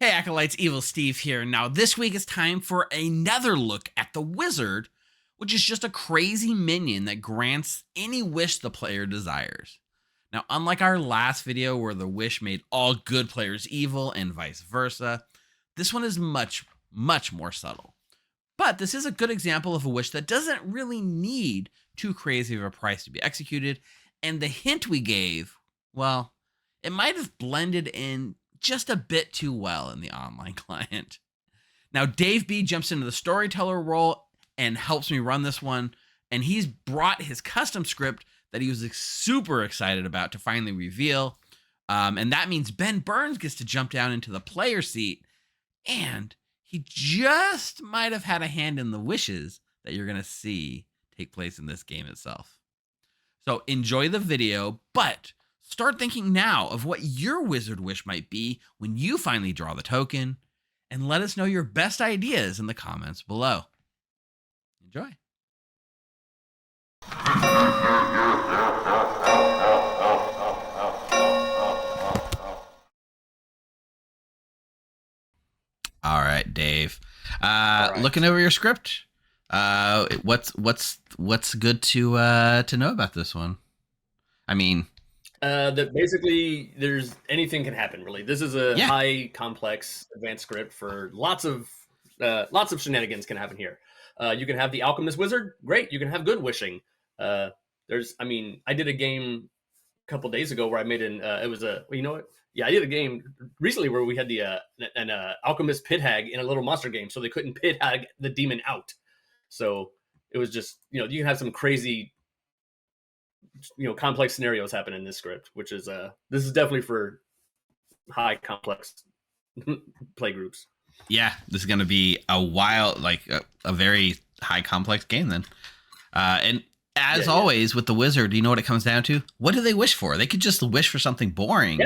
Hey Acolytes, Evil Steve here. Now this week is time for another look at the Wizard, which is just a crazy minion that grants any wish the player desires. Now, unlike our last video where the wish made all good players evil and vice versa, this one is much more subtle. But this is a good example of a wish that doesn't really need too crazy of a price to be executed, and the hint we gave, well, it might have blended in just a bit too well in the online client. Now, Dave B jumps into the storyteller role and helps me run this one, and he's brought his custom script that he was super excited about to finally reveal. And that means Ben Burns gets to jump down into the player seat, and he just might have had a hand in the wishes that you're going to see take place in this game itself. So enjoy the video, but start thinking now of what your wizard wish might be when you finally draw the token, and let us know your best ideas in the comments below. Enjoy. All right, Dave. Looking over your script, what's good to know about this one? I mean, that basically there's anything can happen, really. This is a high complex advanced script for lots of shenanigans can happen here. You can have the alchemist wizard, great. You can have good wishing. I did a game a couple days ago where I made I did a game recently where we had an alchemist pit hag in a little monster game, so they couldn't pit hag the demon out. So it was just, you can have some crazy, complex scenarios happen in this script, which is this is definitely for high complex play groups. Yeah, this is going to be a very high complex game then. And as always with the wizard, you know what it comes down to? What do they wish for? They could just wish for something boring,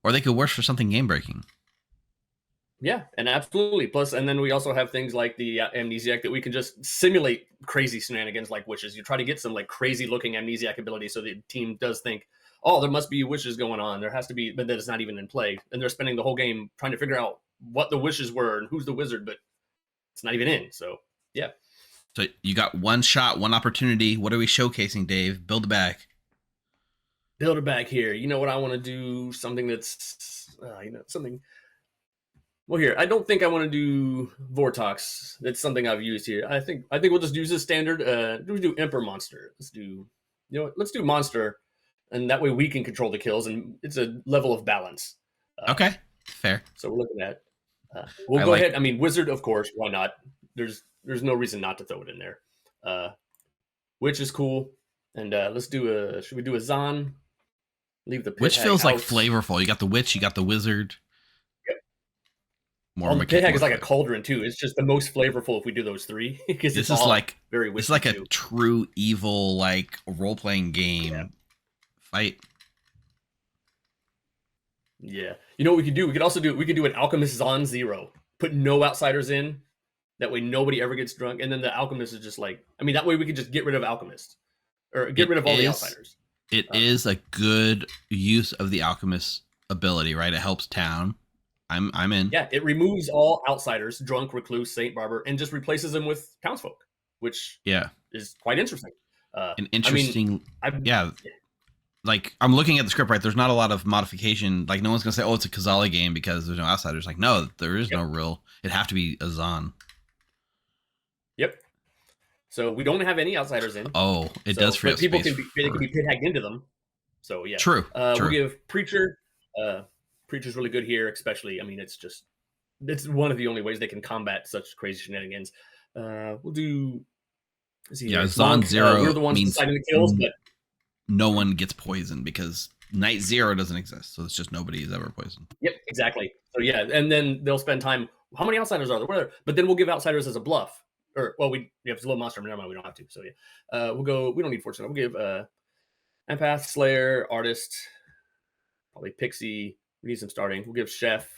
or they could wish for something game breaking. Yeah, and absolutely. Plus, and then we also have things like the amnesiac that we can just simulate crazy shenanigans like wishes. You try to get some like crazy looking amnesiac ability so the team does think, oh, there must be wishes going on. There has to be, but that is not even in play. And they're spending the whole game trying to figure out what the wishes were and who's the wizard, but it's not even in. So, yeah. So you got one shot, one opportunity. What are we showcasing, Dave? Build a bag. Build a bag here. You know what I want to do? Something that's, something. Well, here, I don't think I want to do Vortox. That's something I've used here. I think we'll just use this standard. We'll do Emperor Monster. Let's do Monster, and that way we can control the kills, and it's a level of balance. Okay, fair. So we're looking at. We'll go ahead. I mean, Wizard, of course. Why not? There's no reason not to throw it in there. Witch is cool, and let's do should we do a Zon? Leave the pit Which hag feels out. like flavorful. You got the witch, you got the wizard. The pit hag is like a cauldron too. It's just the most flavorful if we do those three because this is like very. It's like a true evil like role playing game fight. Yeah, you know what we could do? We could do an alchemist Zon 0. Put no outsiders in. That way nobody ever gets drunk, and then the alchemist is just like. I mean, that way we could just get rid of alchemist or get rid of all the outsiders. It is a good use of the alchemist ability, right? It helps town. I'm in. Yeah, it removes all outsiders, drunk, recluse, saint, barber, and just replaces them with townsfolk, which is quite interesting. Like I'm looking at the script, right? There's not a lot of modification. Like no one's gonna say, "Oh, it's a Kazali game" because there's no outsiders. Like no, there is no real. It'd have to be a Zon. Yep. So we don't have any outsiders in. Oh, it does free up space. People can be pit hagged into them. So yeah, true. We'll give preacher. Preacher's really good here, especially. I mean, it's one of the only ways they can combat such crazy shenanigans. We'll do. Zon 0 we're the ones deciding the kills, but no one gets poisoned because Night 0 doesn't exist, so it's just nobody is ever poisoned. Yep, exactly. So yeah, and then they'll spend time. How many outsiders are there? Whatever. But then we'll give outsiders as a bluff, or we have a little monster. Never mind, we don't have to. So yeah, we'll go. We don't need fortune. We'll give empath, slayer, artist, probably pixie. We need some starting. We'll give chef,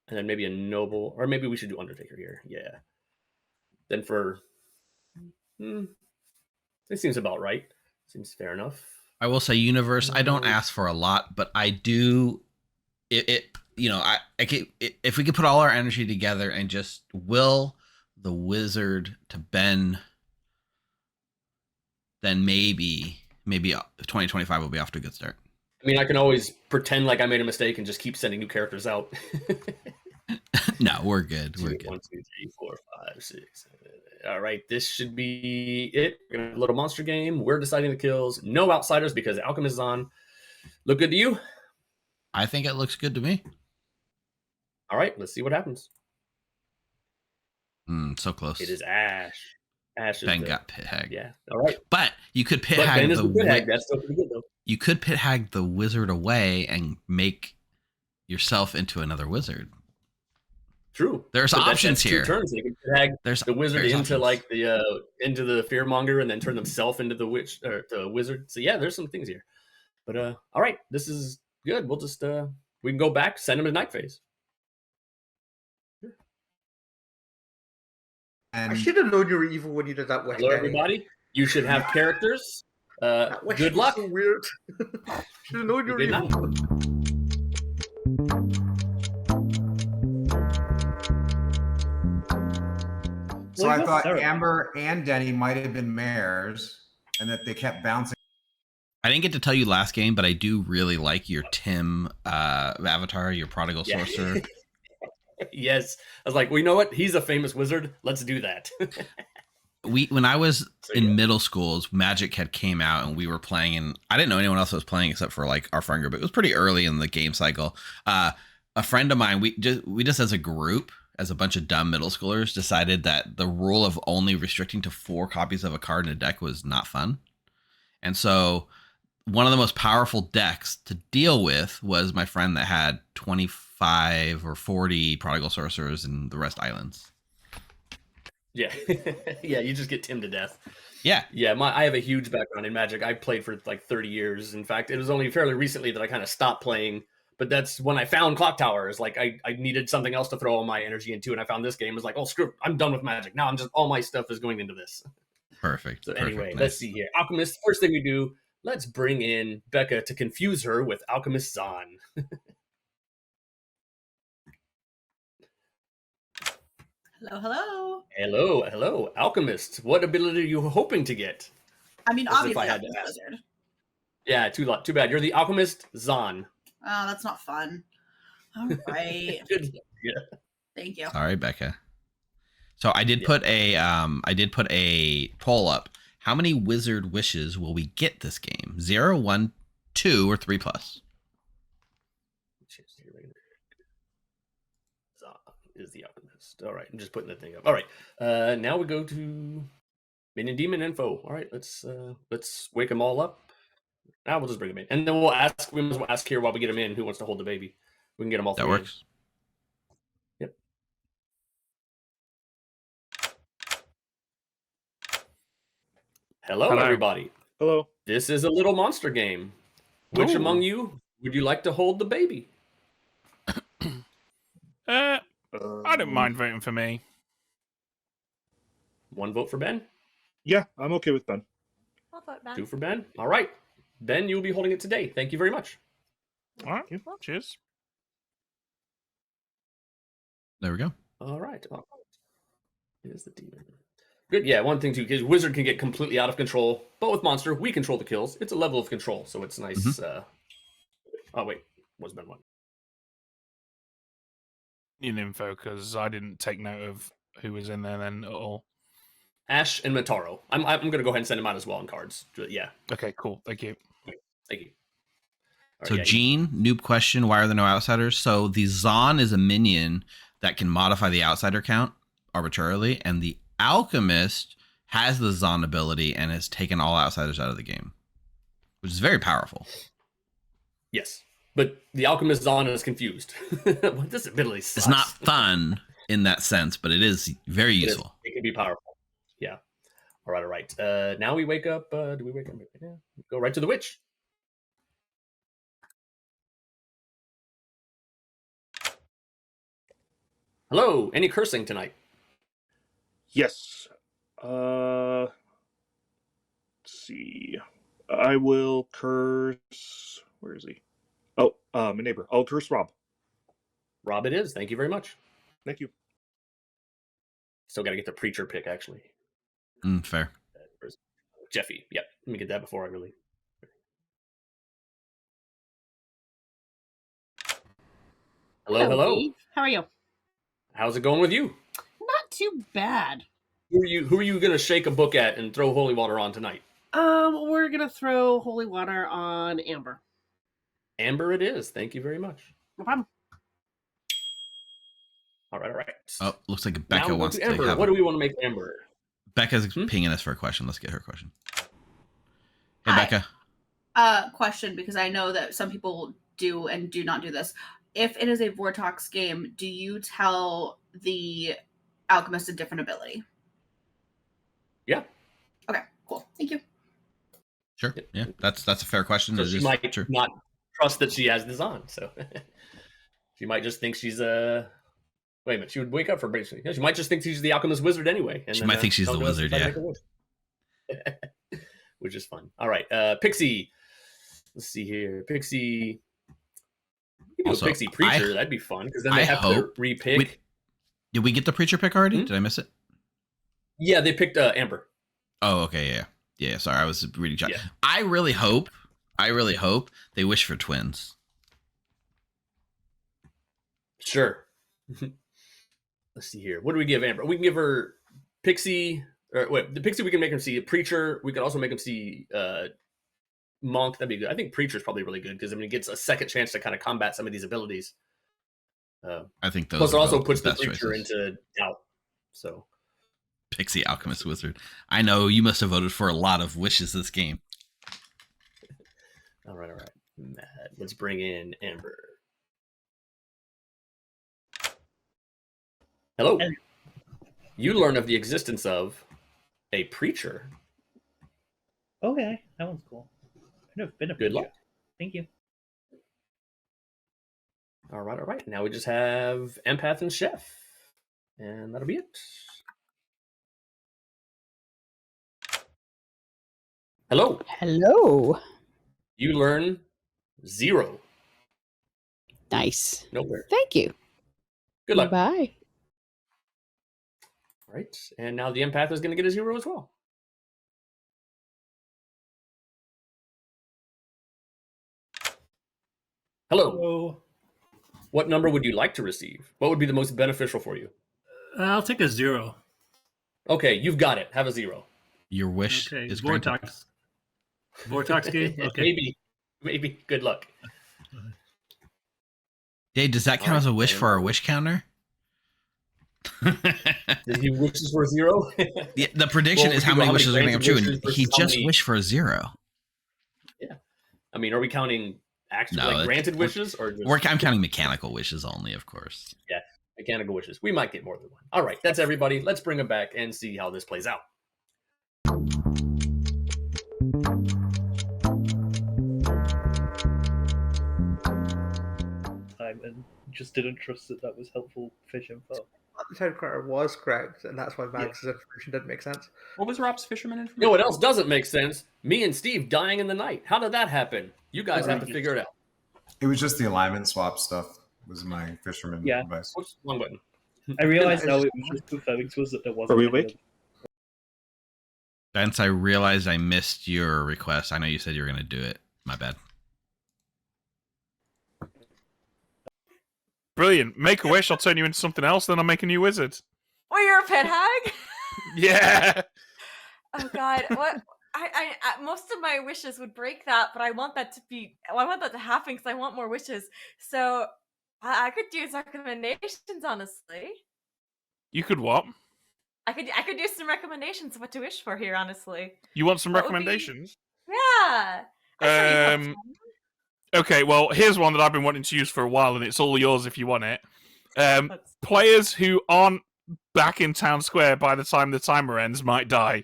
and then maybe a noble, or maybe we should do undertaker here. Yeah. Then for, it seems about right. Seems fair enough. I will say universe. I don't ask for a lot, but I do. if we could put all our energy together and just will the wizard to Ben, then maybe 2025 will be off to a good start. I mean, I can always pretend like I made a mistake and just keep sending new characters out. No, we're good. We're good. 1, 2, 3, 4, 5, 6. All right, this should be it. We're gonna have a little monster game. We're deciding the kills. No outsiders because Alchemist is on. Look good to you? I think it looks good to me. All right, let's see what happens. So close. It is Ash. Ash is Ben got pit hag. Yeah. All right. But you could pit hag the pit hag. That's still pretty good though. You could pit hag the wizard away and make yourself into another wizard. True. There's options here. 2 turns. They can tag the wizard into options. Like into the fearmonger and then turn themselves into the witch or the wizard. So yeah, there's some things here. But all right, this is good. We'll just we can go back, send them to night phase. And I should have known you were evil when you did that. Hello, everybody. You should have characters. Good luck. So weird. Should have known you were evil. So I thought Amber and Denny might have been mares, and that they kept bouncing. I didn't get to tell you last game, but I do really like your Tim avatar, your prodigal sorcerer. Yes. I was like, well, you know what? He's a famous wizard. Let's do that. When I was in middle school, Magic had came out and we were playing, and I didn't know anyone else was playing except for like our friend group. It was pretty early in the game cycle. A friend of mine, we just as a group, as a bunch of dumb middle schoolers, decided that the rule of only restricting to 4 copies of a card in a deck was not fun. And so one of the most powerful decks to deal with was my friend that had 25 or 40 prodigal sorcerers and the rest islands. Yeah. Yeah, you just get Tim to death. Yeah. Yeah, I have a huge background in Magic. I played for like 30 years. In fact, it was only fairly recently that I kind of stopped playing. But that's when I found Clocktowers. Like I needed something else to throw all my energy into, and I found this game. I was like, oh, screw it. I'm done with Magic. Now I'm just, all my stuff is going into this. Perfect. So anyway, let's see here. Alchemist, first thing we do, let's bring in Becca to confuse her with Alchemist Zahn. Hello, hello. Hello, hello. Alchemist, what ability are you hoping to get? I mean, obviously, I had to ask. Wizard. Yeah, too bad. You're the Alchemist Zahn. Oh, that's not fun. All right. Yeah. Thank you. Sorry, Becca. So I did put a poll up. How many wizard wishes will we get this game? 0, 1, 2, or 3+? Zahn is the Alchemist. All right, I'm just putting the thing up. All right. Now we go to Minion Demon info. All right, let's wake them all up. Now we'll just bring them in, and then we might as well ask here while we get them in who wants to hold the baby. We can get them all. That works. In. Yep. Hello, everybody. Hello. This is a little monster game. Which among you would you like to hold the baby? I don't mind voting for me. 1 vote for Ben. Yeah, I'm okay with Ben. I'll vote Ben. 2 for Ben. All right. Ben, you'll be holding it today. Thank you very much. All right. Cheers. There we go. All right. Here's the demon. Good. Yeah, one thing too, because wizard can get completely out of control, but with monster, we control the kills. It's a level of control, so it's nice. Mm-hmm. Oh wait, was Ben one? In info, because I didn't take note of who was in there then at all. Ash and Mataro. I'm gonna go ahead and send them out as well on cards. Yeah. Okay, cool. Thank you. Thank you. All so right, Gene, noob question, why are there no outsiders? So the Zahn is a minion that can modify the outsider count arbitrarily, and the Alchemist has the Zahn ability and has taken all outsiders out of the game, which is very powerful. Yes, but the Alchemist Zahn is confused. What this ability sucks. It's not fun in that sense, but it is very useful. It can be powerful. Yeah. All right. Now we wake up. Do we wake up? Yeah. Go right to the witch. Hello. Any cursing tonight? Yes. Let's see. I will curse. Where is he? Oh, my neighbor. I'll curse Rob. Rob, it is. Thank you very much. Thank you. Still got to get the preacher pick, actually. Fair. Jeffy. Yep. Let me get that before I really. Hello. Dave. How are you? How's it going with you? Not too bad. Who are you going to shake a book at and throw holy water on tonight? We're gonna throw holy water on Amber. Amber, it is. Thank you very much. No problem. All right. Oh, looks like Becca now wants to Amber. have. What do we want to make Amber? Becca's pinging us for a question. Let's get her question. Hey, Hi. Becca. Question, because I know that some people do and do not do this. If it is a Vortex game, do you tell the alchemist a different ability? Yeah. Okay, cool. Thank you. Sure. Yeah, that's a fair question. So she might true. not trust that she has this on, so she might just think she's a. Wait a minute, she would wake up for basically. Yeah, she might just think she's the alchemist wizard anyway. And She then, might think she's the come to us wizard, and try yeah. to make a wish. Which is fun. All right, Pixie. Let's see here, Pixie. You do Also, a Pixie preacher. That'd be fun because then they I have to hope repick. Did we get the preacher pick already? Did I miss it? Yeah, they picked Amber. Oh, okay, yeah. Sorry, I was reading chat. Yeah. I really hope they wish for twins. Sure. Let's see here. What do we give Amber? We can give her Pixie. Or wait, the Pixie we can make him see a preacher. We could also make him see monk. That'd be good. I think preacher's probably really good because he gets a second chance to kind of combat some of these abilities. I think those. Plus, it also puts the best preacher choices. into doubt. So, Pixie Alchemist Wizard. I know you must have voted for a lot of wishes this game. all right. Matt, let's bring in Amber. Hello. You learn of the existence of a preacher. Okay, that one's cool. I've never been a Good preacher. luck. Thank you. All right. Now we just have Empath and Chef. And that'll be it. Hello. Hello. You learn 0. Nice. Nowhere. Thank you. Good luck. Bye. All right. And now the Empath is going to get a 0 as well. Hello. Hello. What number would you like to receive? What would be the most beneficial for you? I'll take a 0. Okay, you've got it. Have a 0. Your wish Okay, is granted. Vortex. Vortex game? Okay. Maybe. Good luck. Dave, does that count as a wish for our wish counter? Did he wishes for a 0? Yeah, the prediction is how many wishes are going to come true, and he just wished for a 0. Yeah. I mean, are we counting actual granted wishes or just... I'm counting mechanical wishes only, of course. Yeah, mechanical wishes. We might get more than one. All right, that's everybody. Let's bring them back and see how this plays out. I just didn't trust that was helpful fish info. The headquarter was correct, and that's why Max's information didn't make sense. What was Rob's fisherman information? You know what else doesn't make sense? Me and Steve dying in the night. How did that happen? You guys have to figure it out. It was just the alignment swap stuff. Was my fisherman advice. Whoops, wrong button. I realized now it was just confirming to us that there wasn't. Are we awake? Vince, I realized I missed your request. I know you said you were going to do it. My bad. Brilliant. Make a wish, I'll turn you into something else, then I'll make a new wizard. Oh, you're a pit hag? Yeah. Oh God, what? I most of my wishes would break that, but I want that to be. Well, I want that to happen because I want more wishes. So I could use recommendations, honestly. You could what? I could do some recommendations of what to wish for here, honestly. You want some What would be- recommendations? Yeah. I saw you have some. Okay, well, here's one that I've been wanting to use for a while, and it's all yours if you want it. Players who aren't back in town square by the time the timer ends might die.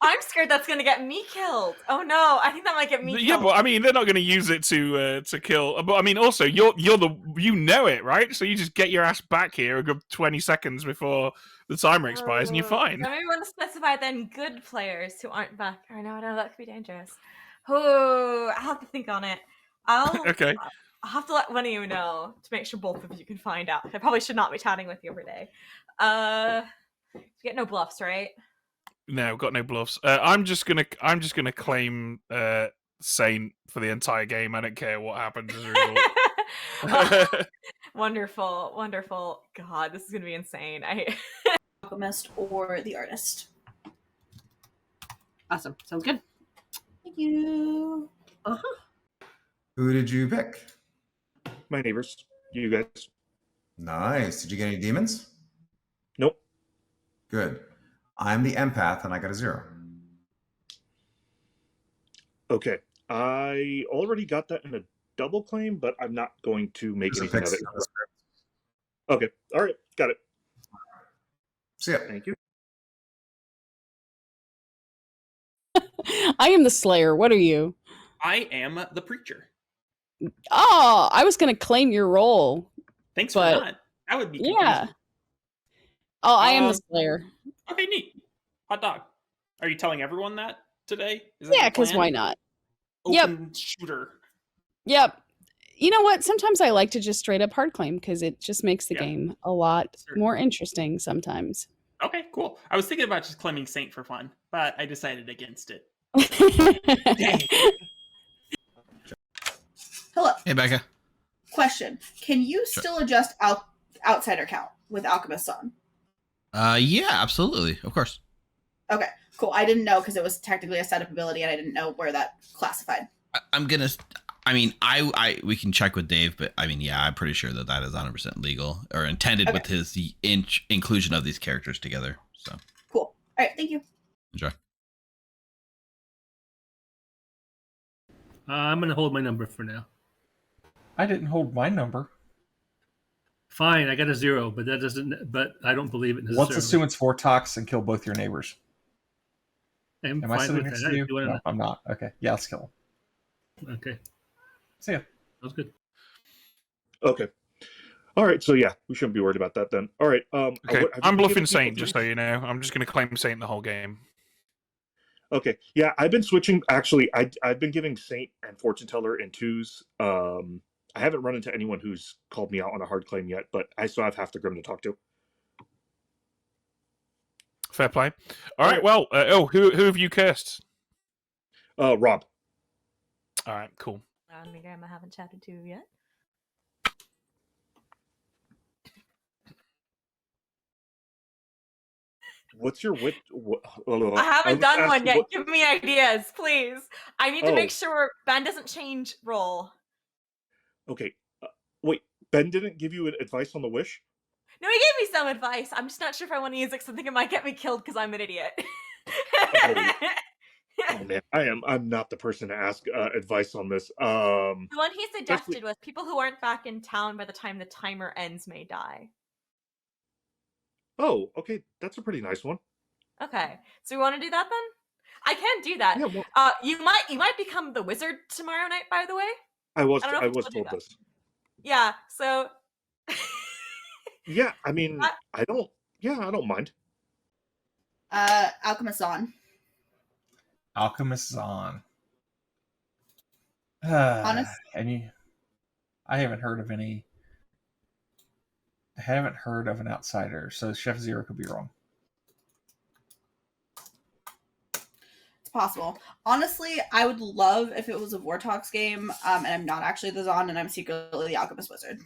I'm scared that's gonna get me killed. Oh no, I think that might get me killed. Yeah, but I mean, they're not going to use it to kill. But I mean, also, you know it, right? So you just get your ass back here a good 20 seconds before the timer expires, and you're fine. I maybe want to specify then good players who aren't back. I know, that could be dangerous. Oh, I'll have to think on it. Okay. I'll have to let one of you know to make sure both of you can find out. I probably should not be chatting with you every day. You get no bluffs, right? No, got no bluffs. I'm just gonna claim Saint for the entire game. I don't care what happens as a result. Wonderful, wonderful. God, this is gonna be insane. Alchemist or the artist. Awesome. Sounds good. Thank you. Who did you pick? My neighbors. You guys. Nice. Did you get any demons? Nope. Good. I'm the empath, and I got a 0. Okay. I already got that in a double claim, but I'm not going to make anything of it. Okay. All right. Got it. See ya. Thank you. I am the Slayer. What are you? I am the preacher. Oh, I was going to claim your role. Thanks for that. That would be confusing. Yeah. Oh, I am the Slayer. Okay, neat. Hot dog. Are you telling everyone that today? Yeah, because why not? Open shooter. Yep. You know what? Sometimes I like to just straight up hard claim because it just makes the game a lot more interesting sometimes. Okay, cool. I was thinking about just claiming Saint for fun, but I decided against it. Dang. Hello. Hey, Becca. Question. Can you still adjust outsider count with Alchemist on? Yeah, absolutely. Of course. Okay, cool. I didn't know because it was technically a setup ability and I didn't know where that classified. We can check with Dave, but I'm pretty sure that is 100% legal or intended with his inclusion of these characters together. So cool. All right, thank you. Enjoy. I'm going to hold my number for now. I didn't hold my number. Fine, I got a 0, but that doesn't. But I don't believe it necessarily. Let's assume it's Vortox and kill both your neighbors. Am I sitting next to you? No, I'm not. Okay, yeah, let's kill him. Okay. See ya. That's good. Okay. All right. So yeah, we shouldn't be worried about that then. All right. Okay. I'm bluffing Saint, just so you know. I'm just going to claim Saint the whole game. Okay. Yeah, I've been switching. Actually, I've been giving Saint and Fortune Teller in 2s. I haven't run into anyone who's called me out on a hard claim yet, but I still have half the Grim to talk to. Fair play. All right. Well, who have you cursed? Rob. All right. Cool. The Graham I haven't chatted to yet. What's your wit? I haven't done one yet. Give me ideas, please. I need to make sure Ben doesn't change role. Okay. Wait, Ben didn't give you advice on the wish? No, he gave me some advice. I'm just not sure if I want to use it because I think it might get me killed because I'm an idiot. Oh man, I'm not the person to ask advice on this. The one he suggested was people who aren't back in town by the time the timer ends may die. Oh, okay, that's a pretty nice one. Okay, so we want to do that then? I can do that. Yeah, well, you might become the wizard tomorrow night. By the way, I was told this. Yeah, so. Yeah, I mean, I don't mind. Alchemist on. Alchemist is on. Honest? I haven't heard of any. I haven't heard of an outsider, so Chef Zero could be wrong. It's possible. Honestly, I would love if it was a Vortox game, and I'm not actually the Zon, and I'm secretly the Alchemist Wizard.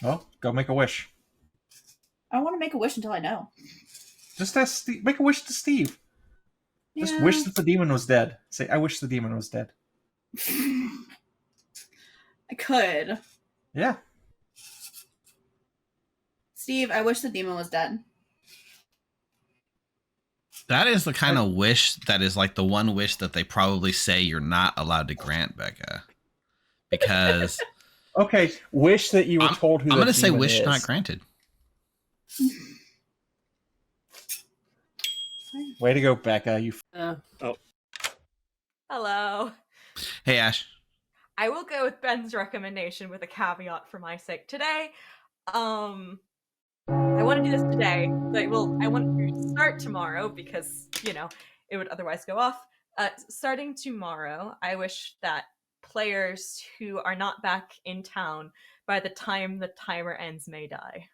Well, go make a wish. I don't want to make a wish until I know. Just ask Steve. Make a wish to Steve. Yeah. Just wish that the demon was dead. Say, I wish the demon was dead. I could. Yeah. Steve, I wish the demon was dead. That is the kind of wish that is like the one wish that they probably say you're not allowed to grant, Becca. Because... Okay, wish that you were told who I'm going to say wish not granted. Way to go, Becca. You. Hello. Hey, Ash. I will go with Ben's recommendation with a caveat for my sake today. I want to do this today. I want to start tomorrow because, it would otherwise go off. Starting tomorrow, I wish that players who are not back in town by the time the timer ends may die.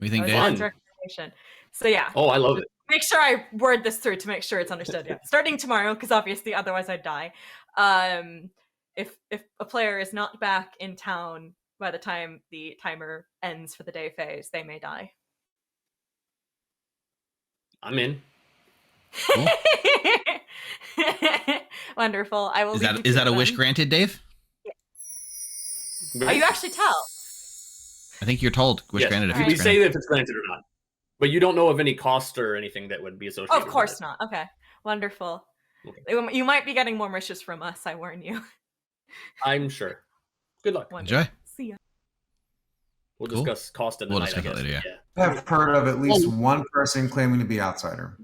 We think Dan's recommendation. So yeah. Oh, I love it. Make sure I word this through to make sure it's understood. Yeah. Starting tomorrow, because obviously otherwise I'd die. If a player is not back in town by the time the timer ends for the day phase, they may die. I'm in. Cool. Wonderful. I will. Is that a wish granted, Dave? Yeah. Are you actually tell? I think you're told wish granted. If you say if it's granted or not, but you don't know of any cost or anything that would be associated. Oh, of course not. Okay, wonderful. Okay. You might be getting more wishes from us. I warn you. I'm sure. Good luck. Wonderful. Enjoy. See ya. We'll discuss cost in the night. Discuss it later. Yeah. I've heard of at least one person claiming to be outsider.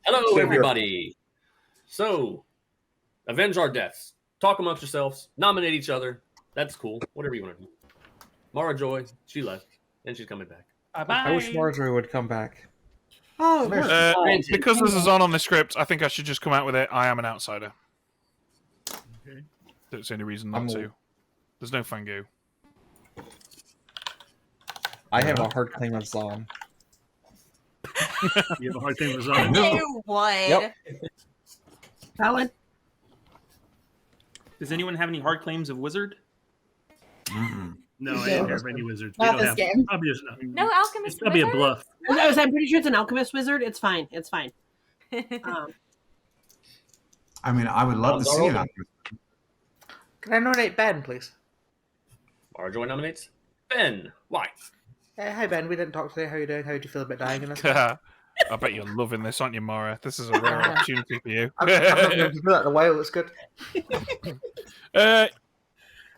Hello, everybody. So, avenge our deaths. Talk amongst yourselves. Nominate each other. That's cool. Whatever you want to do. Mara Joy, she left, and she's coming back. I wish Marjorie would come back. Oh, because this is on the script, I think I should just come out with it. I am an outsider. Okay. That's the only reason not to. There's no fango. I have a hard claim of Zon. You have a hard claim of Zon. You would. Yep. Valid. Does anyone have any hard claims of wizard? No, I don't have any wizards. Not this game. Obviously not. No alchemist. It's gotta be a bluff. I'm pretty sure it's an alchemist wizard. It's fine. It's fine. I mean, I would love to see an alchemist. Can I nominate Ben, please? Mara Joy nominates Ben. Why? Hi, Ben. We didn't talk today. How are you doing? How do you feel about dying in this? I bet you're loving this, aren't you, Mara? This is a rare opportunity for you. I've not been able to do that in a while. It's good.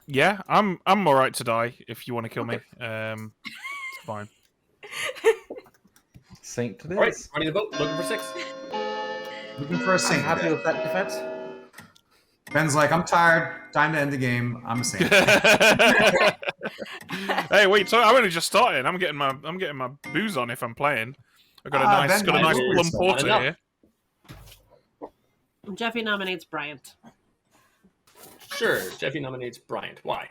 Yeah, I'm all right to die if you want to kill me. It's fine. Saint to this. All right, running the vote. Looking for 6. Looking for a saint. I'm happy with that defense. Ben's like, I'm tired. Time to end the game. I'm a saint. Hey, wait! So I'm only just starting. I'm getting my booze on if I'm playing. I've got a nice plum porter here. Jeffy nominates Bryant. Sure, Jeffy nominates Bryant. Why?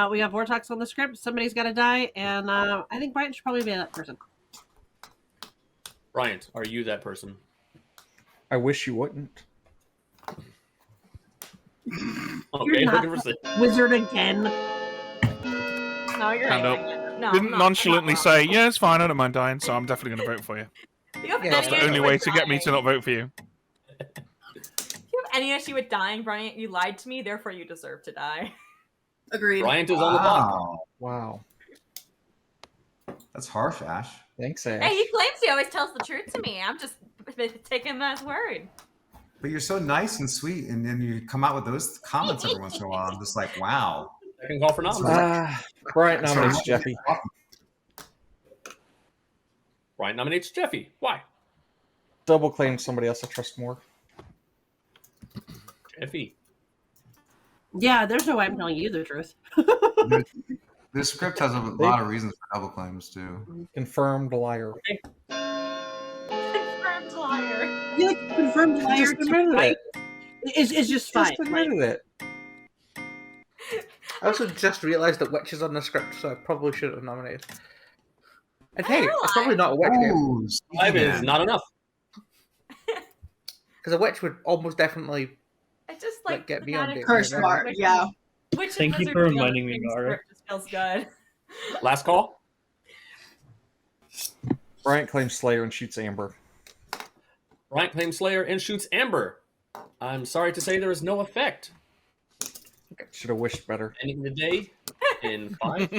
We have Vortex on the script. Somebody's got to die, and I think Bryant should probably be that person. Bryant, are you that person? I wish you wouldn't. Okay, You're looking for not 6. Wizard again. No, you're Hand right. up. No, Didn't I'm not. nonchalantly say, yeah, it's fine, I don't mind dying, so I'm definitely going to vote for you. You have That's any the only issue way with to get me to dying? not vote for you. If you have any issue with dying, Bryant, you lied to me, therefore you deserve to die. Agreed. Bryant is on the block. Wow. That's harsh, Ash. Thanks, Ash. Hey, he claims he always tells the truth to me. I'm just taking him at his word. But you're so nice and sweet, and then you come out with those comments every once in a while. I'm just like, wow. Second call for noms. Bryant nominates Jeffy. Bryant nominates Jeffy. Why? Double claim somebody else I trust more. Jeffy. Yeah, there's no way I'm telling you the truth. This script has a lot of reasons for double claims, too. Confirmed liar. Confirmed liar. You like confirmed liar Just admitted right? it. It's just fine. Just admitted it. I also just realised that Witch is on the script, so I probably should have nominated. And hey, it's probably not a Witch game. 5 is not enough. Because a Witch would almost definitely I just like get me on thematic date. Curse mark, yeah. Which Thank you for reminding me, Mara. Just feels good. Last call. Bryant claims Slayer and shoots Amber. Bryant claims Slayer and shoots Amber. I'm sorry to say there is no effect. Should have wished better. Ending the day in 5.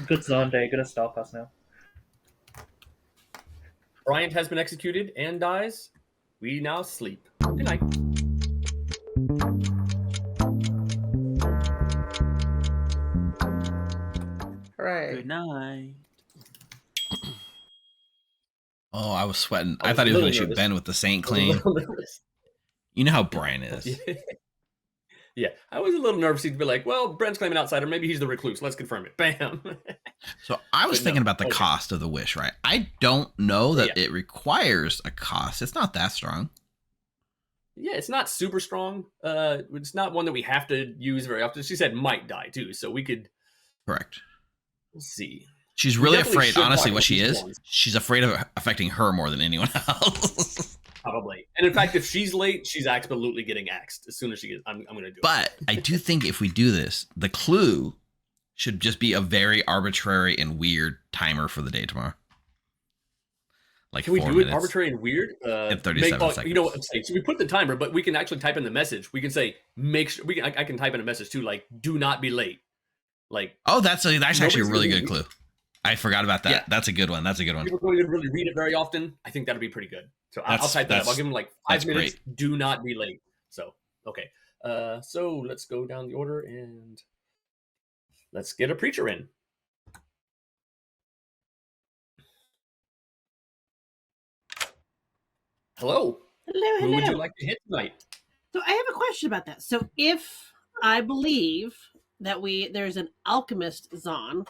Good zone day. Gonna stalk us now. Bryant has been executed and dies. We now sleep. Good night. Hooray. Good night. Oh, I was sweating. I thought he was going to shoot Ben with the Saint claim. You know how Brian is. Yeah, I was a little nervous. He'd be like, well, Brent's claiming outsider. Maybe he's the recluse. Let's confirm it. Bam. So I was thinking about the cost of the wish, right? I don't know that it requires a cost. It's not that strong. Yeah, it's not super strong. It's not one that we have to use very often. She said might die too, so we could. Correct. We'll see. She's really afraid, honestly, what she is. She's afraid of affecting her more than anyone else. Probably. And in fact, if she's late, she's absolutely getting axed as soon as she gets. I'm going to do it. But I do think if we do this, the clue should just be a very arbitrary and weird timer for the day tomorrow. Like can we 4 do minutes. it arbitrary and weird? In 37 seconds. You know what I'm saying? So we put the timer, but we can actually type in the message. We can say, make sure. I can type in a message too, like, do not be late. Like, oh, that's actually a really good clue. I forgot about that. Yeah. That's a good one. People don't even really read it very often. I think that'll be pretty good. So I'll type that up. I'll give them like 5 minutes. Great. Do not be late. So, okay. So let's go down the order and let's get a preacher in. Hello. Hello. Who would you like to hit tonight? So I have a question about that. So if I believe that there's an alchemist Zahn,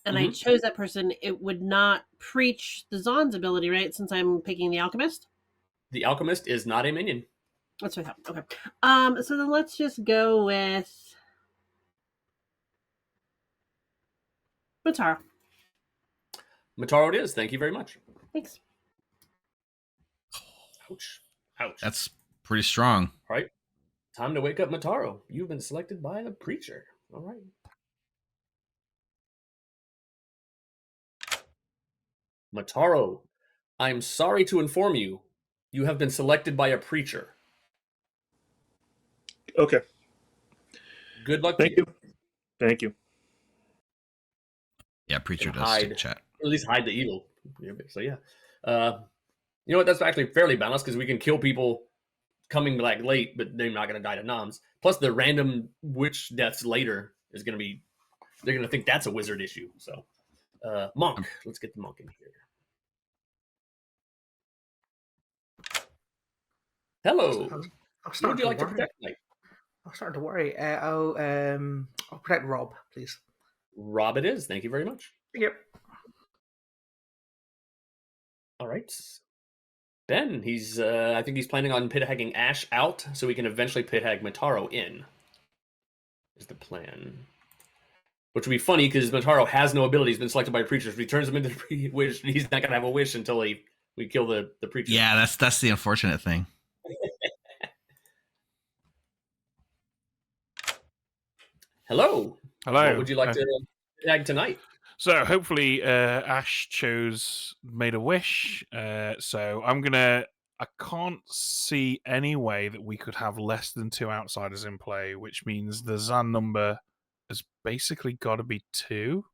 and I chose that person, it would not preach the Zahn's ability, right? Since I'm picking the alchemist. The alchemist is not a minion. That's what I thought. Okay. So then let's just go with Mataro. Mataro it is. Thank you very much. Thanks. Ouch. Ouch. That's pretty strong. All right. Time to wake up Mataro. You've been selected by the preacher. All right. Mataro, I'm sorry to inform you, you have been selected by a preacher. Okay. Good luck to you. Thank you. Yeah, preacher does stick chat. At least hide the evil. So yeah. You know what? That's actually fairly balanced because we can kill people coming like late, but they're not going to die to noms. Plus the random witch deaths later is going to be, they're going to think that's a wizard issue. So monk, let's get the monk in here. Hello. Who would you like to protect tonight? I'm starting to worry. I'll protect Rob, please. Rob it is. Thank you very much. Yep. All right. Ben, he's I think he's planning on pit hagging Ash out so we can eventually pit hag Mataro in. Is the plan. Which would be funny because Mataro has no ability. He's been selected by preachers. If he turns him into the wish, he's not gonna have a wish until we kill the preacher. Yeah, that's the unfortunate thing. Hello. Hello. What would you like to tag tonight? So hopefully Ash made a wish. So I can't see any way that we could have less than 2 outsiders in play, which means the Zan number has basically got to be 2.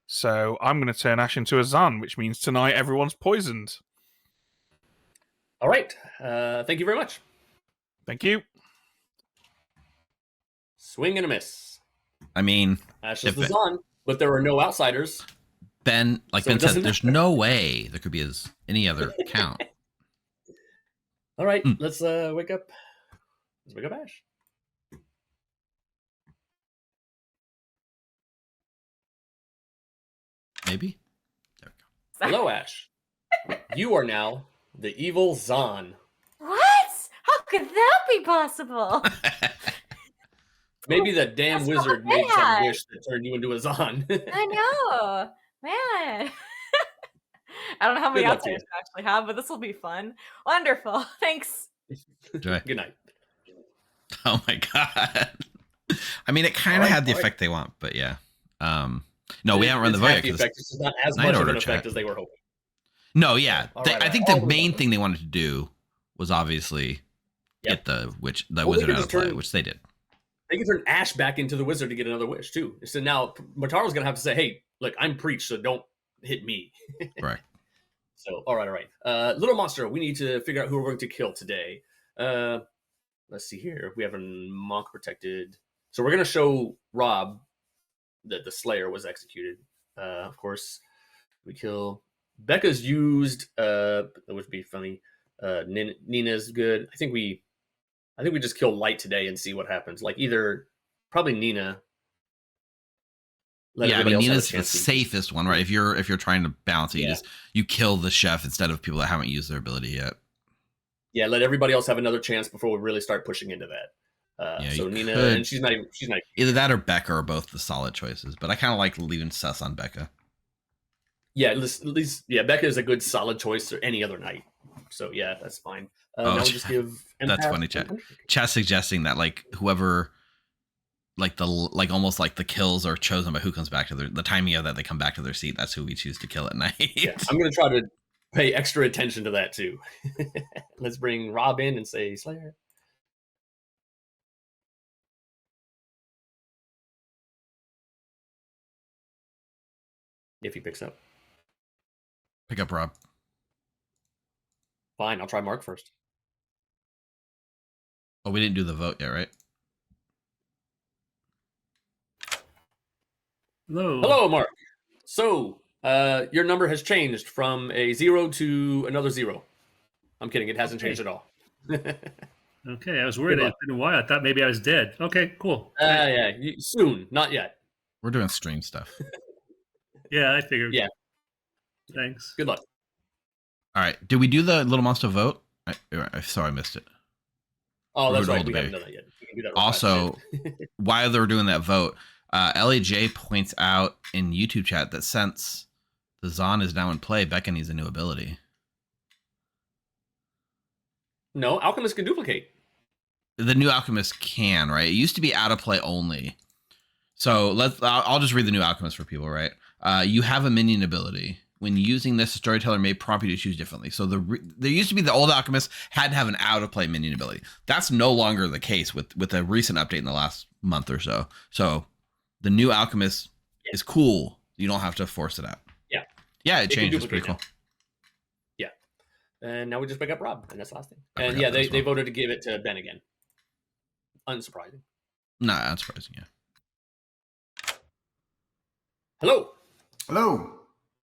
So I'm going to turn Ash into a Zan, which means tonight everyone's poisoned. All right. Thank you very much. Thank you. Swing and a miss. I mean, Ash is the Zan, but there were no outsiders. Ben, like Ben said, there's no way there could be any other count. All right, let's wake up. Let's wake up Ash. Maybe. There we go. Hello, Ash. You are now the evil Zan. What? How could that be possible? Maybe the damn wizard made some wish that turned you into a Zan. I know, man. I don't know how many outsiders I actually have, but this will be fun. Wonderful. Thanks. Good night. Oh my god. I mean, it kind of had the effect they want, but yeah. No, we haven't run the vote yet. It's not as much of an effect as they were hoping. No, yeah. I think the main thing they wanted to do was obviously get the wizard out of play, which they did. They can turn Ash back into the wizard to get another wish too. So now Mataro's gonna have to say, "Hey, look, I'm preached, so don't hit me." Right. So, all right. Little monster, we need to figure out who we're going to kill today. Let's see here. We have a monk protected. So we're gonna show Rob that the Slayer was executed. Of course, we kill. Becca's used. That would be funny. Nina's good. I think we just kill Light today and see what happens. Like probably Nina. Yeah, I mean Nina's the safest one, right? If you're trying to balance it, you kill the chef instead of people that haven't used their ability yet. Yeah, let everybody else have another chance before we really start pushing into that. So Nina, and she's not. Either that or Becca are both the solid choices, but I kind of like leaving Sus on Becca. Yeah, at least Becca is a good solid choice for any other night. So yeah, that's fine. Now we'll just give. That's funny, chat. Chat suggesting that like whoever, like almost like the kills are chosen by who comes back to the timing of that they come back to their seat. That's who we choose to kill at night. Yeah, I'm gonna try to pay extra attention to that too. Let's bring Rob in and say Slayer. If he picks up. Pick up Rob. Fine, I'll try Mark first. Oh, we didn't do the vote yet, right? Hello, Mark. So, your number has changed from a 0 to another 0. I'm kidding, it hasn't changed at all. Okay, I was worried. It's been a while. I thought maybe I was dead. Okay, cool. Yeah, soon, not yet. We're doing stream stuff. Yeah, I figured. Yeah. Thanks. Good luck. All right. Did we do the Little Monster vote? I sorry, I missed it. Oh, that's right. We haven't done that yet. We can do that also, while they're doing that vote, LAJ points out in YouTube chat that since the Zon is now in play, Becca needs a new ability. No, Alchemist can duplicate. The new Alchemist can, right? It used to be out of play only. So I'll just read the new Alchemist for people, right? You have a minion ability. When using this, the storyteller may prompt you to choose differently. So there used to be the old Alchemist had to have an out of play minion ability. That's no longer the case with a recent update in the last month or so. So the new Alchemist is cool. You don't have to force it out. Yeah. Yeah, it changes. Pretty cool. Now. Yeah. And now we just pick up Rob, and that's the last thing. And yeah, they voted to give it to Ben again. Unsurprising. No, unsurprising, yeah. Hello. Hello.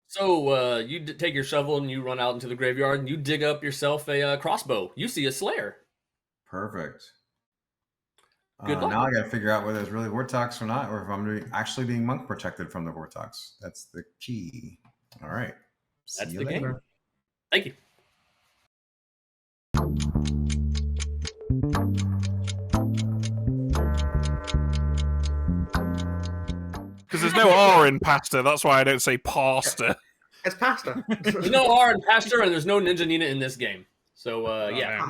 So you take your shovel and you run out into the graveyard and you dig up yourself a crossbow. You see a Slayer. Perfect. Good luck. Now I got to figure out whether it's really Vortex or not, or if I'm actually being monk protected from the Vortex. That's the key. All right. That's See the you later. game. Thank you. Because there's no R in pasta. That's why I don't say pasta. It's pasta. There's no R in Pastor, and there's no Ninja Nina in this game. So, yeah.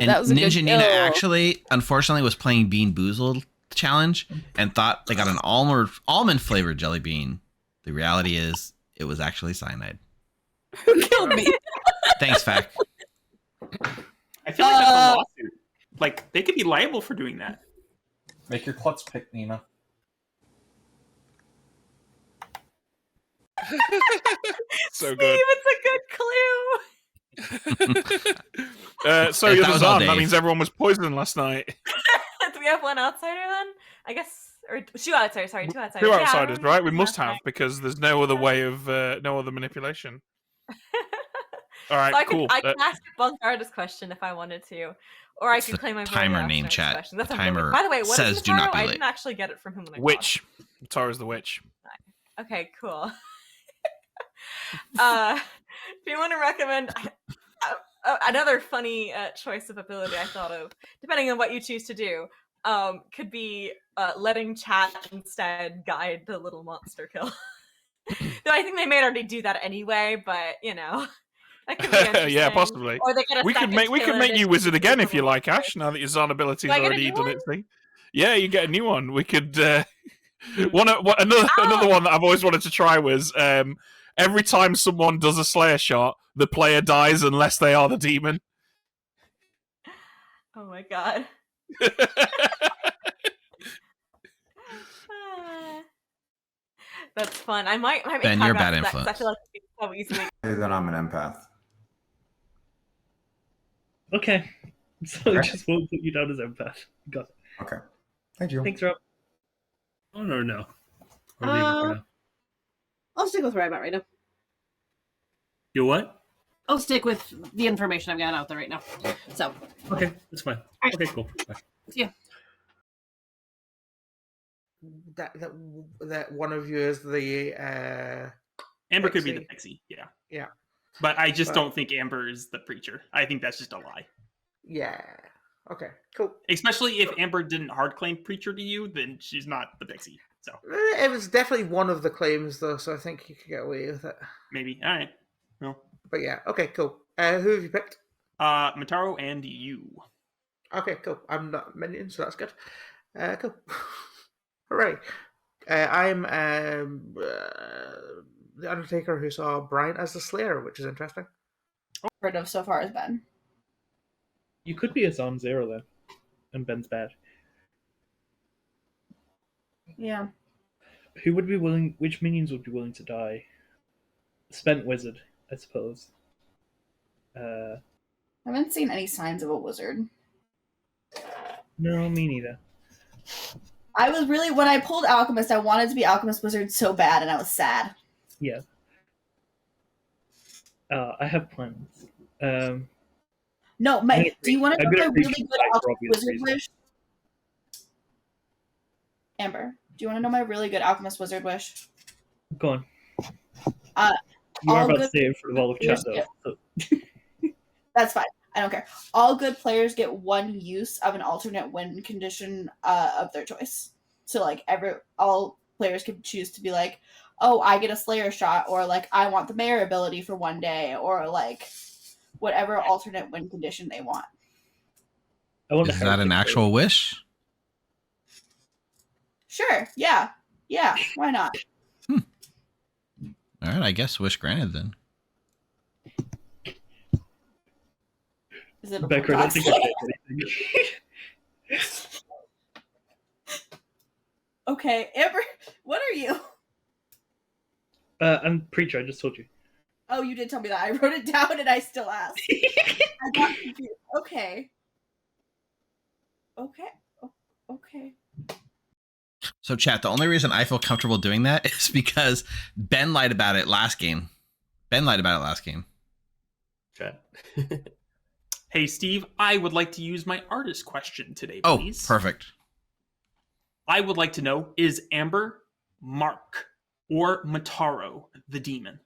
That was a Ninja good Nina kill. actually, unfortunately, was playing Bean Boozled challenge and thought they got an almond flavored jelly bean. The reality is, it was actually cyanide. Who killed me? Thanks, Fac. I feel like that's a lawsuit. Like, they could be liable for doing that. Make your klutz pick, Nina. So good. It's a good clue. So That you're the was all Zon. That Dave. means everyone was poisoned last night. Do we have one outsider then? I guess, or 2 outsiders. Sorry, 2 outsiders. Two Yeah, outsiders, we're- right? We must have because there's no other way of no other manipulation. All right, So I cool. could ask Bunk Artist question if I wanted to, or I It's could the claim my timer vote name after chat. question. That's The a really- timer By the way, what says is do not be I late. didn't actually get it from whom. Witch. Tara's the witch. Okay, cool. If you want to recommend another funny choice of ability I thought of, depending on what you choose to do, could be letting chat instead guide the little monster kill. Though I think they may already do that anyway, but you know, that could be interesting. Yeah, possibly. Or they get a We could second make kill you and wizard again if you like, Ash. Now that your Zon ability's Do I get a already new done one? its thing. Yeah, you get a new one. We could another one that I've always wanted to try was every time someone does a Slayer shot, the player dies unless they are the demon. Oh my god. That's fun. I might make Ben, you're a bad that 'cause I influence. feel like it's so easily. Then I'm an empath. Okay. So I just won't put you down as empath. Got it. Okay. Thank you. Thanks, Rob. Oh, no, no. Or leave it for now. I'll stick with where I'm at right now. You what? I'll stick with the information I've got out there right now. So. Okay, that's fine. Right. Okay, cool. Bye. Yeah. That one of you is the Amber could be the Pixie. pixie. Yeah. Yeah. But I just don't think Amber is the preacher. I think that's just a lie. Yeah. Okay. Cool. Especially if Amber didn't hard claim preacher to you, then she's not the pixie. So It was definitely one of the claims, though, so I think you could get away with it. maybe. All right. Well, But yeah. Okay. Cool. Who have you picked? Mataro and you. Okay. Cool. I'm not minion, so that's good. Cool. Hooray. I'm the Undertaker who saw Brian as the Slayer, which is interesting. Heard of so far as Ben. You could be a Zon Zero then, and Ben's bad. Yeah. Who would be willing? Which minions would be willing to die? Spent Wizard, I suppose. I haven't seen any signs of a wizard. No, me neither. I was really, when I pulled Alchemist, I wanted to be Alchemist Wizard so bad, and I was sad. Yeah. I have plans. No, do you want to know my really good Alchemist Wizard reasons. wish? Amber, do you want to know my really good Alchemist Wizard wish? Go on. You all are about good to say it for the wall of chat, though. So. That's fine. I don't care. All good players get one use of an alternate win condition of their choice. So like all players can choose to be like, oh, I get a Slayer shot, or like I want the Mayor ability for one day, or like whatever alternate win condition they want. Is that an actual wish? Sure. Yeah. Yeah. Why not? All right, I guess wish granted then. Is it a Becker, I don't think I did anything. Okay, Amber, what are you? I'm preacher. I just told you. Oh, you did tell me that. I wrote it down and I still asked. I got confused. Okay. Okay. So, chat, the only reason I feel comfortable doing that is because Ben lied about it last game. Chat. Hey, Steve, I would like to use my artist question today, Oh, please. perfect. I would like to know, is Amber, Mark, or Mataro the demon?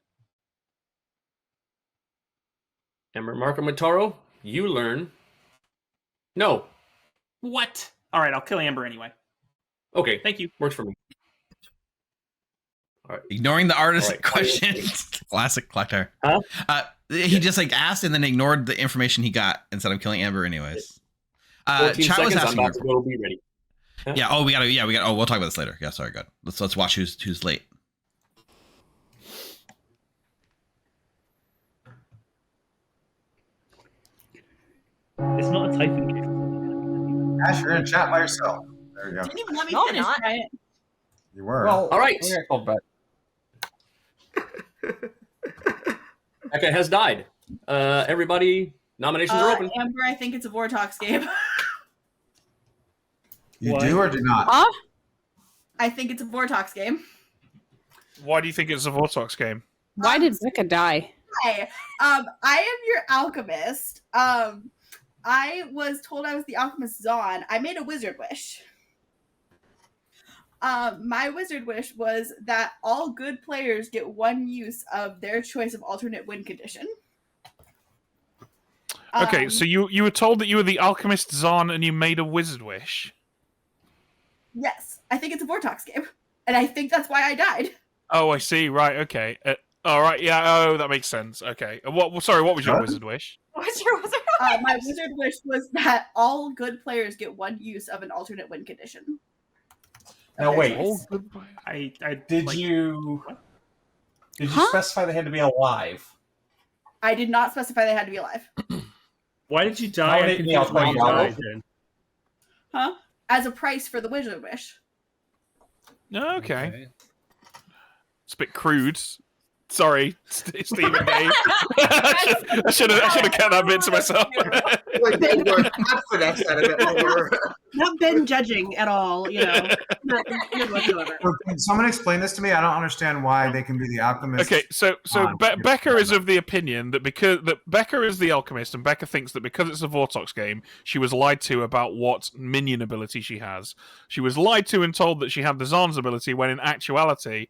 Amber, Mark, or Mataro, you learn. No. What? All right, I'll kill Amber anyway. Okay. Thank you. Works for me. All right. Ignoring the artist right. question. Classic Clocktower. Huh? He just like asked and then ignored the information he got and said, I'm killing Amber anyways. 14 Chat was seconds, I'm asking about to go be ready. Huh? Yeah. Oh, we got. Oh, we'll talk about this later. Yeah. Sorry. Good. Let's watch who's late. It's not a typing game. Ash, you're in chat by yourself. There you go. Didn't even let me No, I'm finish, not. right? You were. Well, All right. I got called back. Becca has died. Everybody, nominations are open. Amber, I think it's a Vortox game. You What? do or do not? Huh? I think it's a Vortox game. Why do you think it's a Vortox game? Why did Becca die? Hi. I am your alchemist. I was told I was the alchemist Zon. I made a wizard wish. My wizard wish was that all good players get one use of their choice of alternate win condition. Okay, so you were told that you were the alchemist Zon and you made a wizard wish. Yes, I think it's a Vortox game, and I think that's why I died. Oh, I see. Right. Okay. All right. Yeah. Oh, that makes sense. Okay. Sorry. What was your wizard wish? What's your wizard? My wizard wish was that all good players get one use of an alternate win condition. Now wait. I Did like, you Huh? specify they had to be alive? I did not specify they had to be alive. Why did you die? How I'm did- yeah, confused why you I'll died tell then. Huh? As a price for the wizard wish. Okay. It's a bit crude. Sorry, Steve and Dave. I should have kept that bit to myself. Like they were confident at a bit more. Not been judging at all, you know. Not whatsoever. So can someone explain this to me? I don't understand why they can be the alchemist. Okay, so Becca is of the opinion that that Becca is the alchemist, and Becca thinks that because it's a Vortox game, she was lied to about what minion ability she has. She was lied to and told that she had the Zahn's ability, when in actuality,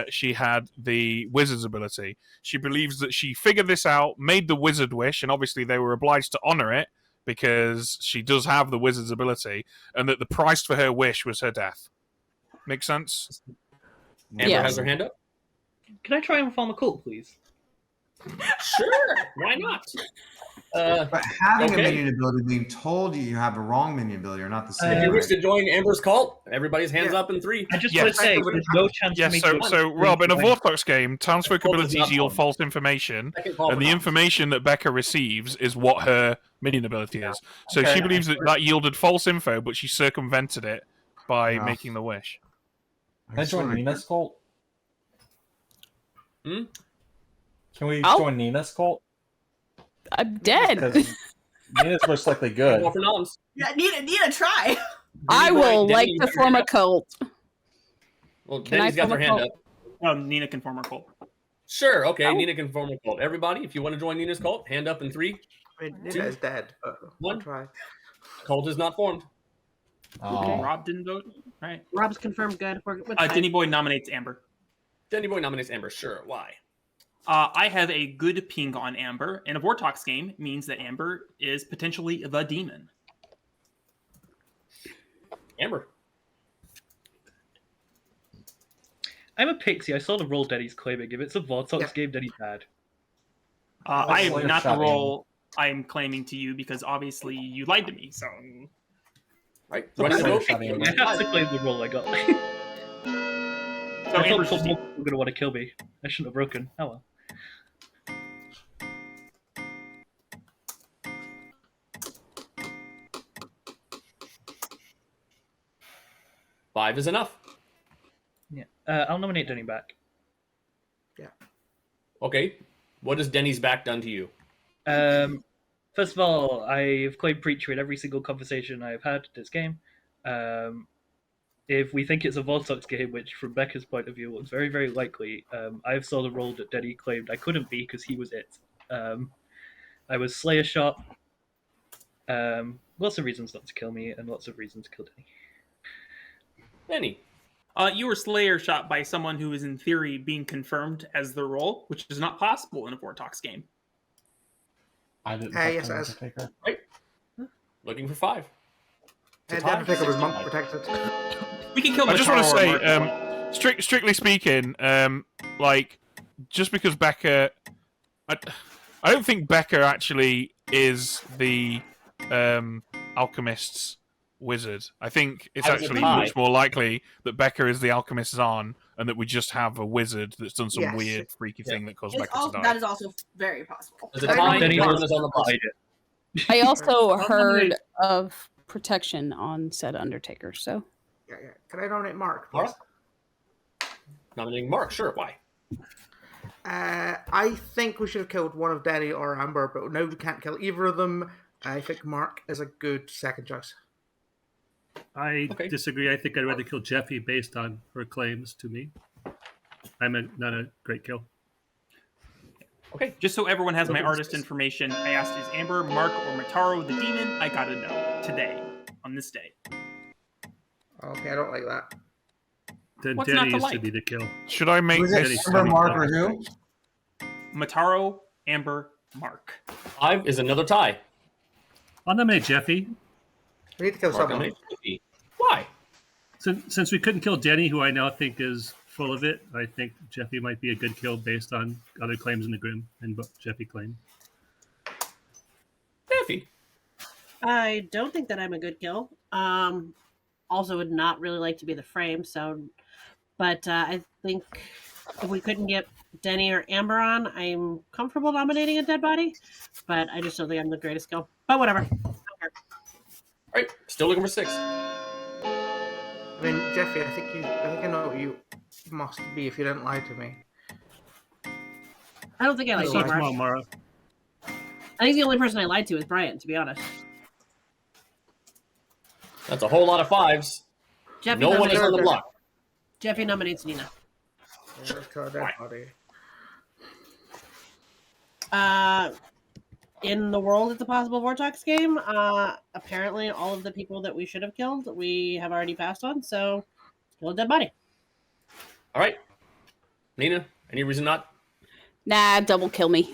she had the wizard's ability. She believes that she figured this out, made the wizard wish, and obviously they were obliged to honor it because she does have the wizard's ability, and that the price for her wish was her death. Make sense? Amber has her hand up. Can I try and form a cult, please? Sure, why not? But having okay. a minion ability, being told you have a wrong minion ability, are not the same. If you right? wish to join Amber's cult, everybody's hands up in 3. I just want to say, there's no chance for me to... So Rob, in a Vortex game, townsfolk abilities yield false information, and the information that Becca receives is what her minion ability is. So she believes that yielded false info, but she circumvented it by making the wish. Can I join Nina's cult? Hmm? Can we join Nina's cult? I'm dead. Nina's most likely good. Go for noms. Yeah, Nina, try. I will like to form a cult. Well, Can I Denny's got form their a hand cult? up. Nina can form her cult. Sure, okay, Nina can form a cult. Everybody, if you want to join Nina's cult, hand up in 3. I mean, Nina is dead. But One. I'll try. Cult is not formed. Oh. Rob didn't vote. All right. Rob's confirmed good. Denny Boy nominates Amber. Denny Boy nominates Amber. Sure. Why? I have a good ping on Amber, and a Vortox game means that Amber is potentially the demon. Amber. I'm a pixie. I saw the role Denny's claiming. If it's a Vortox game, Denny's bad. I am not the role I am claiming to you because obviously you lied to me. So, right. I have to claim the role I got. I thought people were going to want to kill me. I shouldn't have broken. Oh well. Five is enough. Yeah. I'll nominate Denny back. Yeah. Okay. What has Denny's back done to you? First of all, I've claimed Preacher in every single conversation I've had this game. If we think it's a Vortox game, which from Becca's point of view looks very, very likely, I've saw the role that Denny claimed I couldn't be because he was it. I was Slayer shot. Lots of reasons not to kill me, and lots of reasons to kill Denny. Denny. You were Slayer shot by someone who is in theory being confirmed as the role, which is not possible in a Vortox game. I didn't. Yes, it is. Right. Looking for 5. Undertaker was monk protected. We can kill. I just want to say, strictly speaking, like just because Becca, I don't think Becca actually is the alchemist's wizard. I think it's actually much more likely that Becca is the alchemist's on, and that we just have a wizard that's done some weird, freaky thing that caused Becca to die. That is also very possible. I also heard of protection on said Undertaker, so. Yeah. Can I nominate Mark, please? Nominating Mark, sure. Why? I think we should have killed one of Denny or Amber, but now we can't kill either of them. I think Mark is a good second choice. I disagree. I think I'd rather kill Jeffy based on her claims to me. Not a great kill. Okay, just so everyone has my artist information, I asked, is Amber, Mark, or Mataro the demon? I gotta know today, on this day. Okay, I don't like that. Then What's Denny not to is like? to be the kill. Should I make this Amber, Mark, or who? Mataro, Amber, Mark. 5 is another tie. I'll nominate Jeffy. We need to kill Mark someone. nominates Jeffy. Why? Since we couldn't kill Denny, who I now think is full of it, I think Jeffy might be a good kill based on other claims in the Grim and what Jeffy claimed. Jeffy. I don't think that I'm a good kill. Also would not really like to be the frame, but I think if we couldn't get Denny or Amber on, I'm comfortable nominating a dead body, but I just don't think I'm the greatest kill. But whatever. I don't care. All right, still looking for 6. I mean, Jeffy, I think I know what you must be if you didn't lie to me. I don't think I lied to you, Mark. Mara. I think the only person I lied to is Brian, to be honest. That's a whole lot of 5s. Jeffy No one is on the block. Jeffy nominates Nina. In the world of the possible Vortex game, apparently all of the people that we should have killed, we have already passed on, so kill a dead body. All right. Nina, any reason not? Nah, double kill me.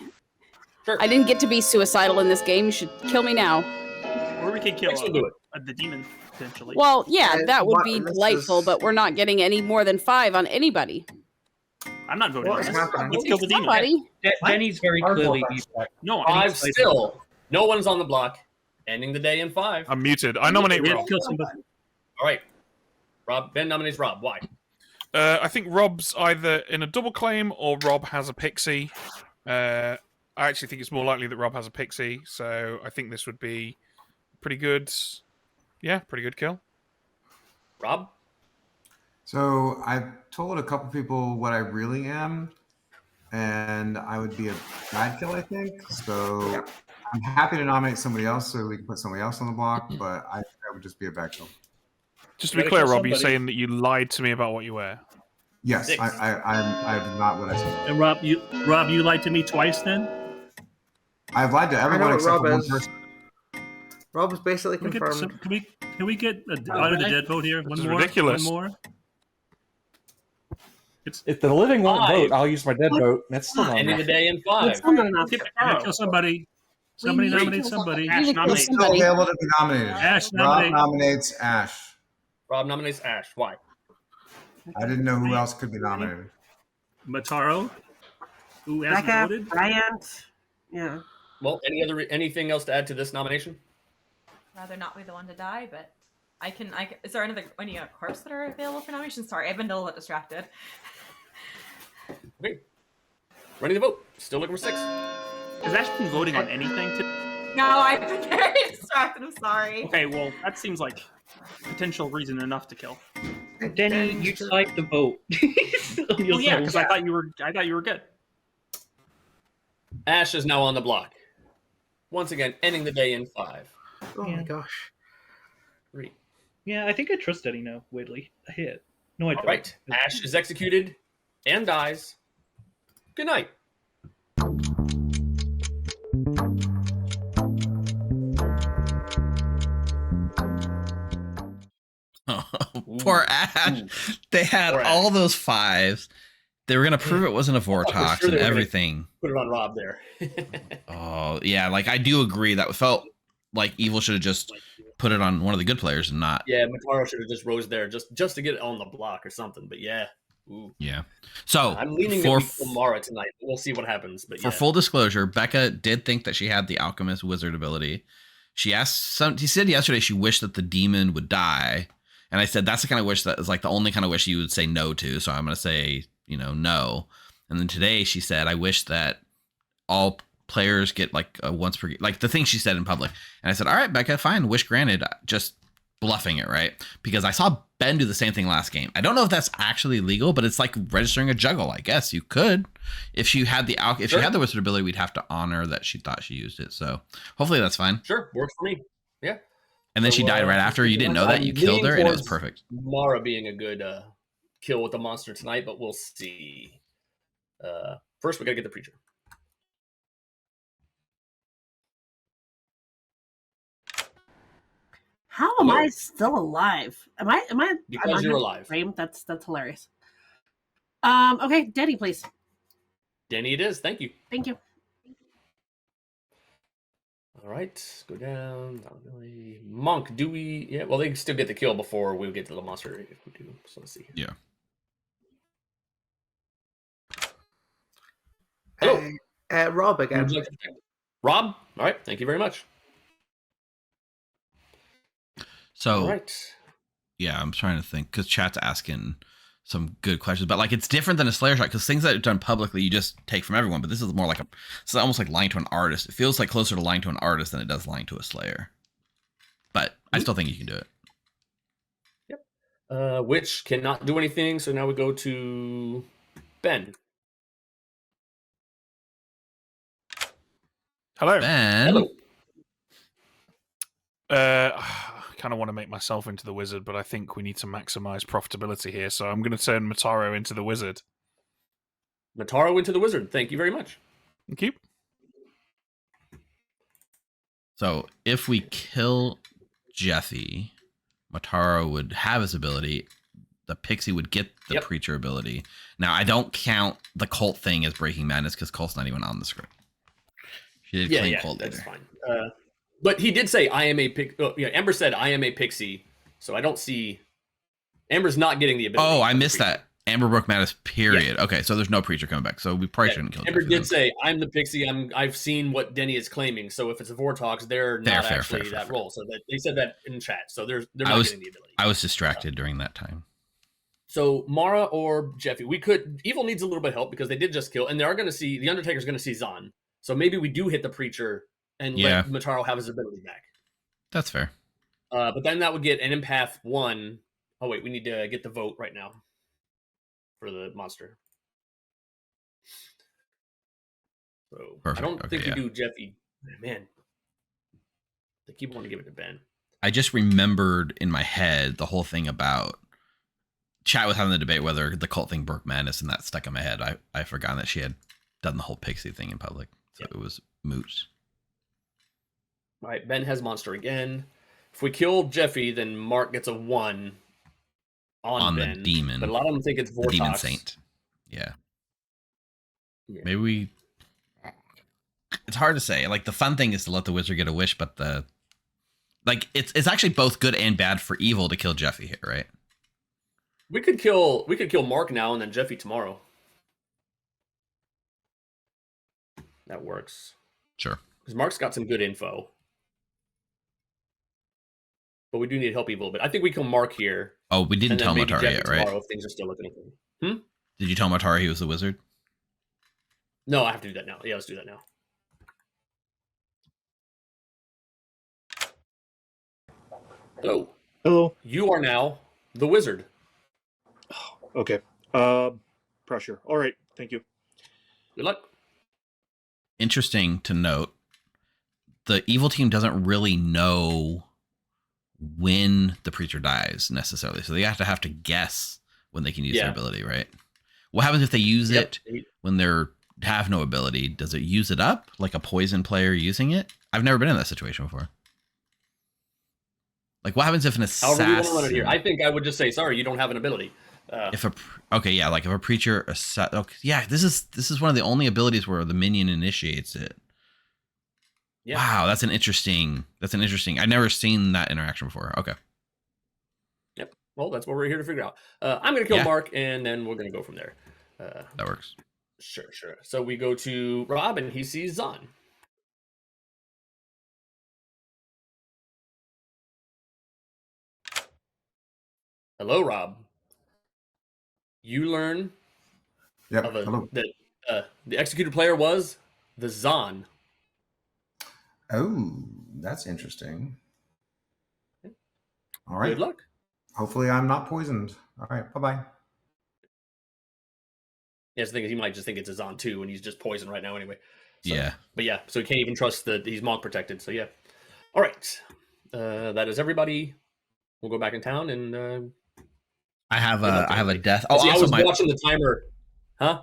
Sure. I didn't get to be suicidal in this game. You should kill me now. Or we could kill Actually do it. The demon, potentially. Well, yeah, that would what- be this delightful, is- but we're not getting any more than 5 on anybody. I'm not voting What on is this. happening? Let's kill the demon. Somebody. Denny's very Hard clearly vote. evil. No, 5 still. No one's on the block. Ending the day in 5. I'm muted. I nominate We have Rob. to kill somebody. All right. Ben nominates Rob. Why? I think Rob's either in a double claim or Rob has a pixie. I actually think it's more likely that Rob has a pixie, so I think this would be pretty good. Yeah, pretty good kill. Rob? So I've told a couple people what I really am, and I would be a bad kill, I think. So I'm happy to nominate somebody else so we can put somebody else on the block, but I would just be a bad kill. Just to be clear, Rob, you're saying that you lied to me about what you wear. Yes, Six. I'm not what I said. And Rob, you lied to me twice then? I've lied to I know everyone what except Rob for one is. person. Rob is basically Can we get, confirmed. can we get out of the dead vote here? This One is more. ridiculous. One more. If the living won't 5. vote, I'll use my dead vote. That's still not Ending the enough. day in 5. Still not enough. Kill somebody. Somebody need to nominate kill somebody. somebody. Ash, nominate. Still available to be nominated. Ash, Rob nominate. nominates Ash. Rob nominates Ash. Why? I didn't know who else could be nominated. Mataro, who hasn't Becca, voted. Bryant. Yeah. Well, anything else to add to this nomination? Rather not be the one to die, but I can. Is there any corpse that are available for nomination? Sorry, I've been a little bit distracted. Okay. Ready to vote. Still looking for 6. Has Ash been voting on anything? No, I've been very distracted. I'm sorry. Okay, well, that seems like potential reason enough to kill. Denny, you typed the vote. On Well, yeah, yourself. because I thought you were good. Ash is now on the block. Once again, ending the day in 5. Oh Yeah. my gosh. 3. Yeah, I think I trust Denny now, weirdly. I hit. No, I All don't. right. Ash is executed and dies. Good night. Poor Ash. They had Poor Ash. all those 5s. They were gonna prove it wasn't a for Vortox sure and they were gonna everything. Put it on Rob there. Oh yeah, like I do agree that felt like Evil should have just put it on one of the good players and not. Yeah, Mataro should have just rose there just to get it on the block or something. But yeah. Ooh. Yeah. So I'm leaning for against Mara tonight. We'll see what happens. But for yeah. full disclosure, Becca did think that she had the Alchemist Wizard ability. She said yesterday she wished that the demon would die. And I said that's the kind of wish that is like the only kind of wish you would say no to. So I'm gonna say, no. And then today she said, I wish that all players get like a once per, like the thing she said in public. And I said, all right, Becca, fine, wish granted, just bluffing it, right? Because I saw Ben do the same thing last game. I don't know if that's actually legal, but it's like registering a juggle. I guess you could, if she had the she had the wizard ability, we'd have to honor that she thought she used it. So hopefully that's fine. Sure, works for me. Yeah. And then she died right after. You didn't know that. You killed her, and it was perfect. Mara being a good kill with the monster tonight, but we'll see. First, we gotta get the preacher. How am I still alive? Am I? Because you're alive. Frame? That's hilarious. Okay, Denny, please. Denny, it is. Thank you. Thank you. All right, go down. Not really. Monk, do we? Yeah, well, they can still get the kill before we get to the monster if we do. So let's see. Yeah. Hello. Rob again. Would you like to check? Rob? All right, thank you very much. So, All right. yeah, I'm trying to think because chat's asking some good questions, but like it's different than a Slayer shot because things that are done publicly you just take from everyone. But this is more like it's almost like lying to an artist. It feels like closer to lying to an artist than it does lying to a Slayer. But I still think you can do it. Yep. Which cannot do anything. So now we go to Ben. Hello. Ben. Hello. I kind of want to make myself into the wizard, but I think we need to maximize profitability here. So I'm going to turn Mataro into the wizard. Mataro into the wizard. Thank you very much. Thank you. So if we kill Jeffy, Mataro would have his ability. the pixie would get the preacher ability. Now I don't count the cult thing as breaking madness because cult's not even on the script. She did claim cult that's later. fine. But he did say I am a pixie. Oh, yeah, Amber said I am a pixie, so I don't see Amber's not getting the ability. Oh, I missed that. Amber broke madness. Period. Yeah. Okay, so there's no preacher coming back. So we probably shouldn't kill. Amber did say I'm the pixie. I've seen what Denny is claiming. So if it's a Vortox, they're not actually that role. So they said that in chat. So they're not getting the ability. I was distracted during that time. So Mara or Jeffy, we could. Evil needs a little bit of help because they did just kill, and they are going to see the Undertaker's going to see Zahn. So maybe we do hit the preacher and let Mataro have his ability back. That's fair. But then that would get an empath 1. Oh wait, we need to get the vote right now for the monster. So perfect. I don't think we do Jeffy. Man, they keep wanting to give it to Ben. I just remembered in my head the whole thing about chat was having the debate whether the cult thing broke madness, and that stuck in my head. I forgot that she had done the whole pixie thing in public, so it was moot. All right, Ben has monster again. If we kill Jeffy, then Mark gets a 1 on Ben. The demon. But a lot of them think it's Vortox. The demon saint. Yeah. Maybe we... It's hard to say. Like, the fun thing is to let the wizard get a wish, but the... Like, it's actually both good and bad for evil to kill Jeffy here, right? We could kill Mark now and then Jeffy tomorrow. That works. Sure. Because Mark's got some good info. But we do need to help evil a bit. I think we kill Mark here. Oh, we didn't tell Matara yet, right? If things are still looking okay. Did you tell Matara he was the wizard? No, I have to do that now. Yeah, let's do that now. Hello. Hello. You are now the wizard. Okay. Pressure. All right. Thank you. Good luck. Interesting to note, the evil team doesn't really know when the preacher dies necessarily, so they have to guess when they can use their ability, right? What happens if they use it when they have no ability? Does it use it up like a poison player using it? I've never been in that situation before. Like, what happens if an assassin? However, we want to run it here. I think I would just say, sorry, you don't have an ability. If a preacher, this is one of the only abilities where the minion initiates it. Yeah. Wow, that's an interesting. I've never seen that interaction before. Okay. Yep. Well, that's what we're here to figure out. I'm going to kill Mark, and then we're going to go from there. That works. Sure. So we go to Rob, and he sees Zahn. Hello, Rob. You learn that the executed player was the Zahn. Oh, that's interesting. All right. Good luck. Hopefully I'm not poisoned. All right. Bye-bye. Yeah, the thing is, he might just think it's a Zahn too, and he's just poisoned right now anyway. So, yeah. But yeah, so he can't even trust that he's monk protected. So yeah. All right. That is everybody. We'll go back in town and... I have a death. Oh, I was watching the timer. Huh?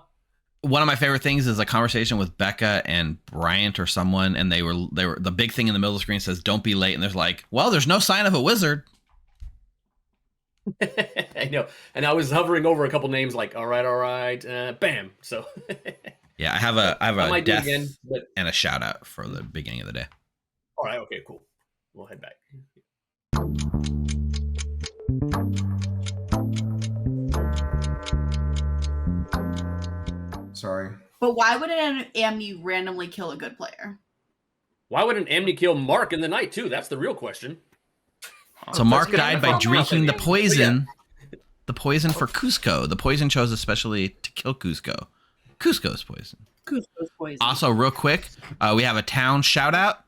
One of my favorite things is a conversation with Becca and Bryant or someone, and they were the big thing in the middle of the screen says, "Don't be late," and there's like, well, there's no sign of a wizard. I know, and I was hovering over a couple names like, all right, bam. So yeah, I have a death again, and a shout out for the beginning of the day. All right, okay, cool. We'll head back. Sorry. But why would an Amni randomly kill a good player? Why would an Amni kill Mark in the night too? That's the real question. So Mark died by drinking the poison. The poison for Cusco. The poison chose especially to kill Cusco. Cusco's poison. Cusco's poison. Also, real quick, we have a town shout out.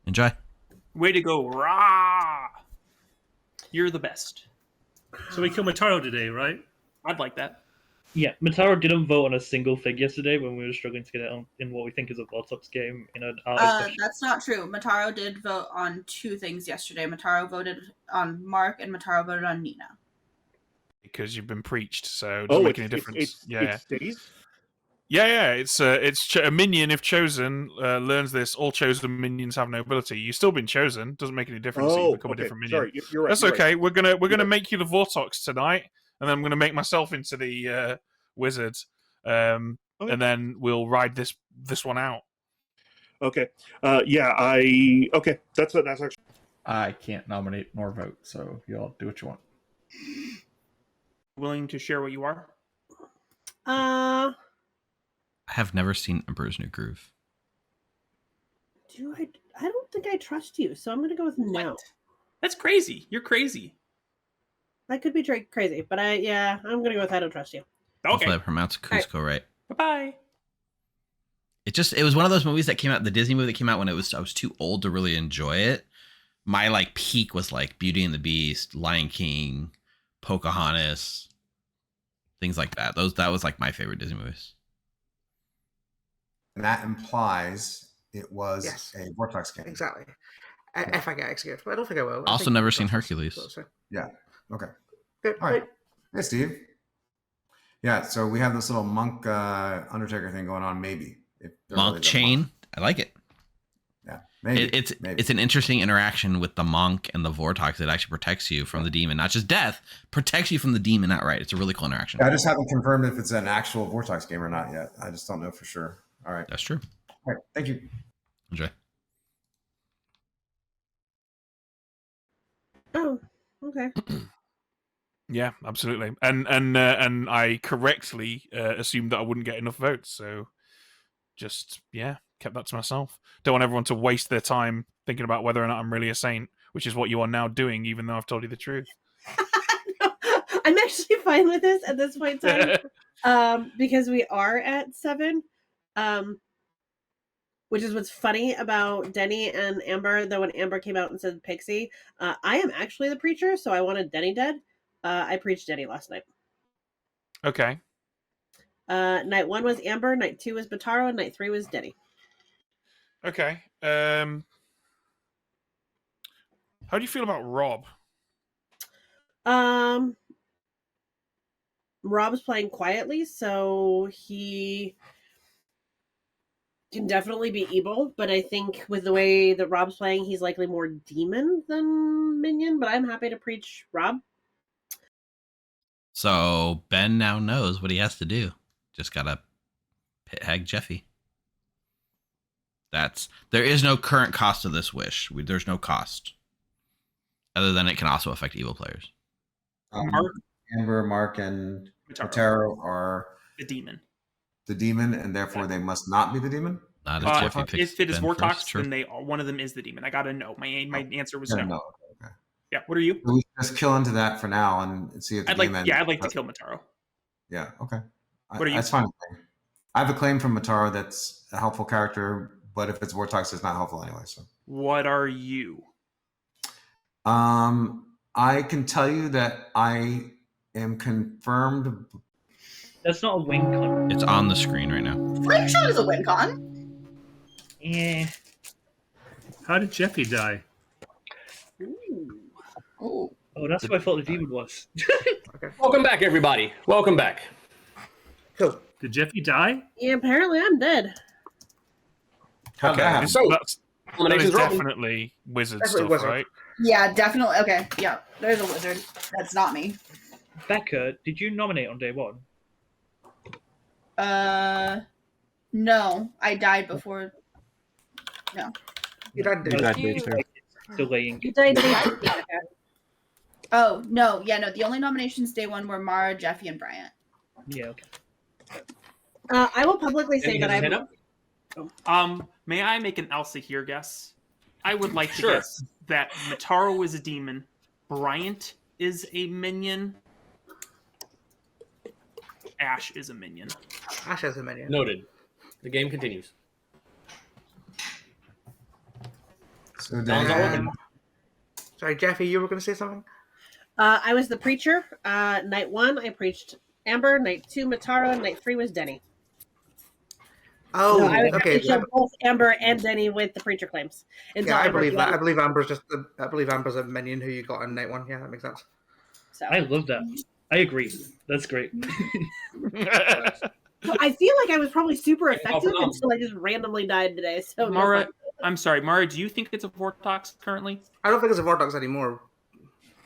Enjoy. Way to go, Rah! You're the best. So we killed Mataro today, right? I'd like that. Yeah, Mataro didn't vote on a single thing yesterday when we were struggling to get it in what we think is a BOTC game in an art. That's not true. Mataro did vote on 2 things yesterday. Mataro voted on Mark and Mataro voted on Nina. Because you've been preached, so it doesn't make any difference. It stays? Yeah. It's a minion if chosen learns this. All chosen minions have no ability. You've still been chosen. Doesn't make any difference. That you become a different minion. Sorry, you're right. That's you're okay. right. We're gonna make you the Vortox tonight, and then I'm gonna make myself into the wizard, and then we'll ride this one out. Okay. Okay. That's actually. I can't nominate nor vote, so y'all do what you want. Willing to share what you are? I have never seen Emperor's New Groove. I don't think I trust you, so I'm going to go with no. That's crazy. You're crazy. That could be crazy, but I'm going to go with I don't trust you. Okay. Hopefully I pronounced Cusco right. Bye-bye. It was one of those movies that came out, the Disney movie that came out when I was too old to really enjoy it. My like peak was like Beauty and the Beast, Lion King, Pocahontas, things like that. That was like my favorite Disney movies. And that implies it was a Vortex game. Exactly. If I get executed, but I don't think I will. Also, never seen Hercules. Yeah. Okay. Good. All right. Hey, Steve. Yeah. So we have this little monk Undertaker thing going on. Maybe monk chain. Monk. I like it. Yeah. Maybe it's an interesting interaction with the monk and the Vortex. It actually protects you from the demon, not just death. Protects you from the demon outright. It's a really cool interaction. I just haven't confirmed if it's an actual Vortex game or not yet. I just don't know for sure. All right. That's true. All right. Thank you. Enjoy. Oh, okay. Yeah, absolutely. And I correctly assumed that I wouldn't get enough votes, so just kept that to myself. Don't want everyone to waste their time thinking about whether or not I'm really a saint, which is what you are now doing, even though I've told you the truth. No, I'm actually fine with this at this point in time, because we are at 7. Which is what's funny about Denny and Amber, though when Amber came out and said Pixie, I am actually the preacher, so I wanted Denny dead. I preached Denny last night. Okay. Night 1 was Amber, night 2 was Bataro, and night 3 was Denny. Okay. How do you feel about Rob? Rob's playing quietly, so he can definitely be evil, but I think with the way that Rob's playing, he's likely more demon than minion, but I'm happy to preach Rob. So Ben now knows what he has to do. Just gotta pit hag Jeffy. There is no current cost to this wish. There's no cost. Other than it can also affect evil players. Amber, Mark, and Mataro are the demon. The demon, and therefore they must not be the demon? Not if it is Vortox, then one of them is the demon. I gotta know. My answer was no. Okay. Yeah, what are you? So we just kill into that for now and see if the game ends. Yeah, I'd like to kill Mataro. Yeah, okay. What are you? That's fine. I have a claim from Mataro that's a helpful character, but if it's Vortox, it's not helpful anyway. So what are you? I can tell you that I am confirmed. That's not a win con. It's on the screen right now. Flameshot is a win con. Yeah. How did Jeffy die? Oh, that's what I thought the demon was. Okay. Welcome back, everybody. Welcome back. Cool. Did Jeffy die? Yeah, apparently I'm dead. Okay, So that is definitely wizard stuff, right? Yeah, definitely. Okay, yeah, there's a wizard. That's not me. Becca, did you nominate on day 1? No, I died before. No. You died. Delaying. You died. Oh no, yeah, no. The only nominations day 1 were Mara, Jeffy, and Bryant. Yeah. Okay. I will publicly say that may I make an Elsa here guess? I would like to guess that Mataro is a demon, Bryant is a minion, Ash is a minion. Ash is a minion. Noted. The game continues. So sorry, Jeffy, you were going to say something? I was the preacher. Night 1, I preached Amber. Night 2, Mataro. And night 3 was Denny. Oh, so I was okay. both Amber and Denny with the preacher claims. Yeah, I believe that. I believe Amber's a minion who you got on night 1. Yeah, that makes sense. So. I love that. I agree. That's great. So I feel like I was probably super Take it off effective the until I just randomly died today. So no Mara, fun. I'm sorry, Mara. Do you think it's a Vortox currently? I don't think it's a Vortex anymore.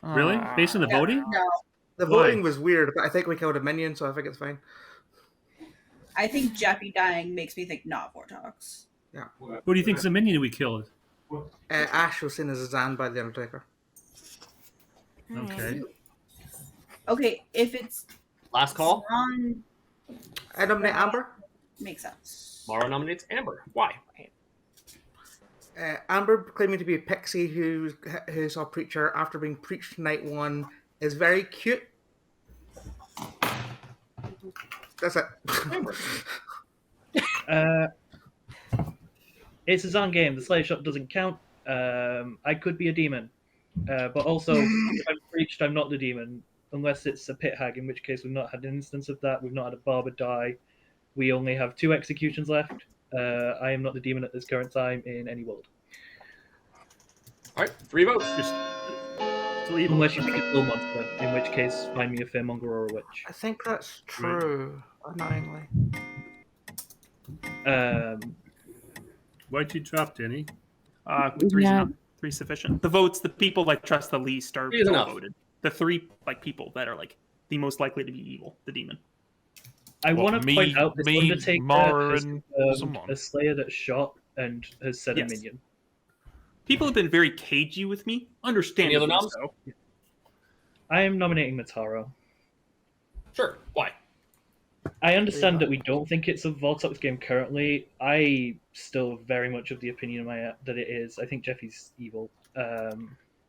Really? Based on the voting? No, The Why? voting was weird, but I think we killed a minion, so I think it's fine. I think Jeffy dying makes me think not Vortox. Yeah. Who do you think is the minion we killed? Ash was seen as a Zan by the Undertaker. Okay. Okay, if it's Last call. on, I nominate Amber. makes sense. Mara nominates Amber. Why? Amber, claiming to be a pixie who saw Preacher after being preached night one, is very cute. That's it. It's a Zan game. The Slayer shot doesn't count. I could be a demon, but also if I'm preached, I'm not the demon unless it's a pit hag. In which case, we've not had an instance of that. We've not had a barber die. We only have 2 executions left. I am not the demon at this current time in any world. All right, 3 votes. Unless you think it's Bull Monster, in which case find me a Fearmonger or a witch. I think that's true. Annoyingly. Why'd you drop, Denny? Three's Yeah. enough. Three's sufficient. The votes, the people like trust the least are Three is all enough. voted. The 3 like people that are like the most likely to be evil, the demon. I What, want to me- point out this me, Undertaker Mara, has and someone? a Slayer that's shot and has said Yes. a minion. People have been very cagey with me. Understandably Any other noms? so. I am nominating Mataro. Sure. Why? I understand that we don't think it's a Vortox game currently. I still very much of the opinion that it is. I think Jeffy's evil. But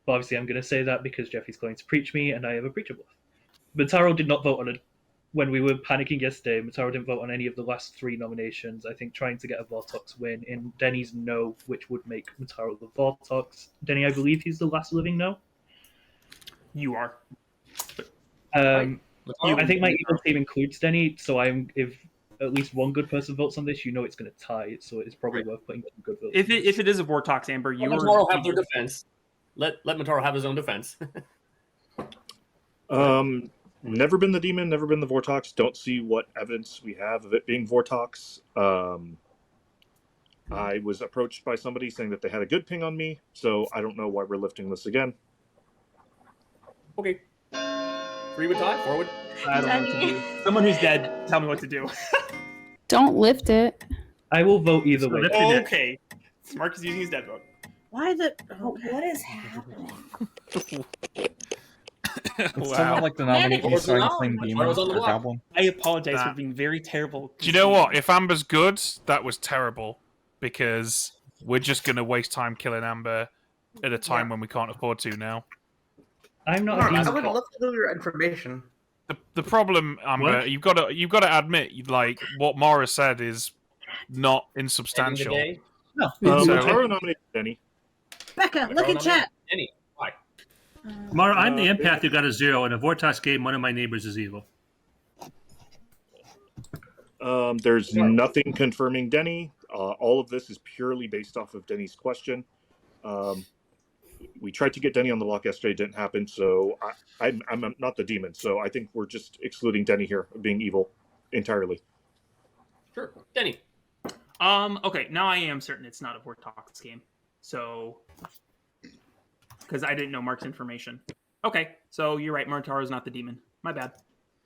obviously I'm going to say that because Jeffy's going to preach me and I have a preacher buff. Mataro did not vote on it. When we were panicking yesterday, Mataro didn't vote on any of the last 3 nominations. I think trying to get a Vortox win in Denny's no, which would make Mataro the Vortox. Denny, I believe he's the last living no. You are. I think my evil team includes Denny, so if at least one good person votes on this, you know it's going to tie. So it's probably worth putting some good votes. If it is a Vortox, Amber, Let you're Mataro have their defense. Let Mataro have his own defense. Never been the demon, never been the Vortox. Don't see what evidence we have of it being Vortox. I was approached by somebody saying that they had a good ping on me, so I don't know why we're lifting this again. Okay. 3 would tie. 4 would. I don't know what to do. Someone who's dead, tell me what to do. Don't lift it. I will vote either way. Okay. Mark is using his dead vote. Why the? What is happening? Would someone like to nominate me so I can claim demon or goblin? I apologize for being very terrible. Do you know what? If Amber's good, that was terrible because we're just going to waste time killing Amber at a time when we can't afford to now. I'm not. Mark, I would love to know your information. The problem, Amber, What? you've got to admit, like what Mara said is not insubstantial. No. Mataro nominated Denny. Becca, look at chat. Denny. Why? Mara, I'm the empath who got a 0 in a Vortox game. One of my neighbors is evil. There's nothing confirming Denny. All of this is purely based off of Denny's question. We tried to get Denny on the block yesterday, didn't happen. So I'm not the demon. So I think we're just excluding Denny here, being evil entirely. Sure, Denny. Okay, now I am certain it's not a Vortox game. So, because I didn't know Mark's information. Okay, so you're right. Martaro's not the demon. My bad.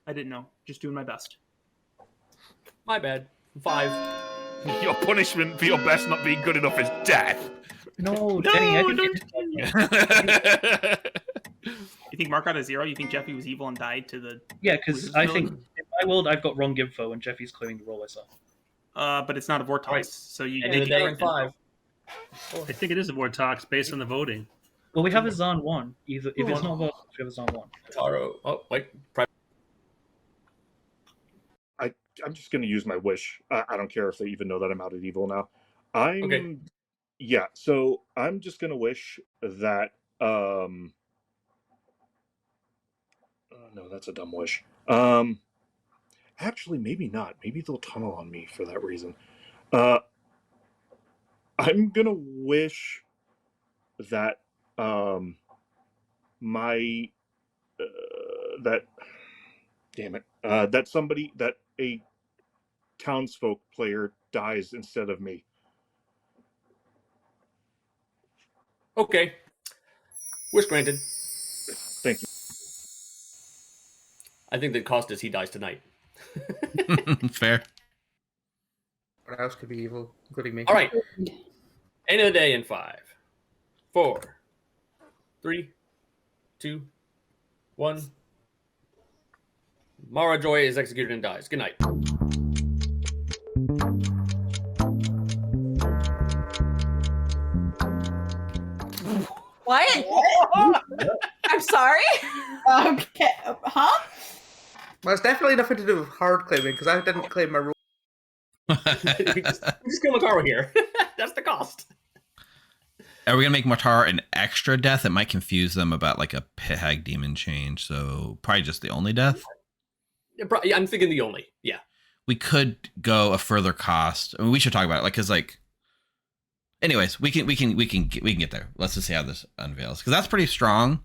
I didn't know. Just doing my best. My bad. 5. Your punishment for your best not being good enough is death. No, Denny, You think Mark got a 0? You think Jeffy was evil and died to the... Yeah, because I think in my world I've got wrong info and Jeffy's claiming the role I saw. But it's not a Vortox, so you... End of the day in 5. I think it is a Vortox based on the voting. Well, we have a Zon 1. Either if it's not Vortox, we have a Zon 1. Mataro. Oh, wait. I'm just going to use my wish. I don't care if they even know that I'm out at evil now. Yeah, so I'm just going to wish that... no, that's a dumb wish. Actually, maybe not. Maybe they'll tunnel on me for that reason. I'm going to wish that that... Damn it. That somebody... That a townsfolk player dies instead of me. Okay. Wish granted. Thank you. I think the cost is he dies tonight. Fair. What else could be evil, including me? All right. End of the day in 5, 4, 3, 2, 1. Mara Joy is executed and dies. Good night. What? I'm sorry. Okay. Huh? Well, it's definitely nothing to do with hard claiming because I didn't claim my rule. we just kill Mataro here. That's the cost. Are we gonna make Matara an extra death? It might confuse them about like a pit hag demon change. So probably just the only death. Yeah, I'm thinking the only. Yeah. We could go a further cost. I mean, we should talk about it, like, because like. Anyways, we can get there. Let's just see how this unveils, because that's pretty strong.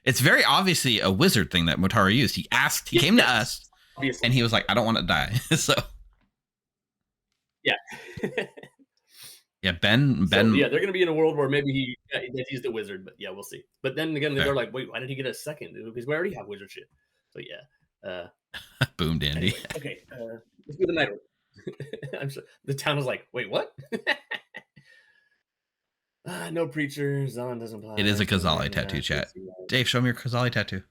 It's very obviously a wizard thing that Motaro used. He came to us, obviously. And he was like, "I don't want to die." So. Yeah. Yeah, Ben. So, yeah, they're gonna be in a world where maybe he's the wizard, but yeah, we'll see. But then again, they're like, wait, why did he get a second? Because we already have wizard shit. So yeah. Boom, dandy. Anyway, okay, let's do the night order. I'm sure the town was like, wait, what? No preacher. Zon doesn't apply. It is a Kazali tattoo, chat. Dave, show me your Kazali tattoo.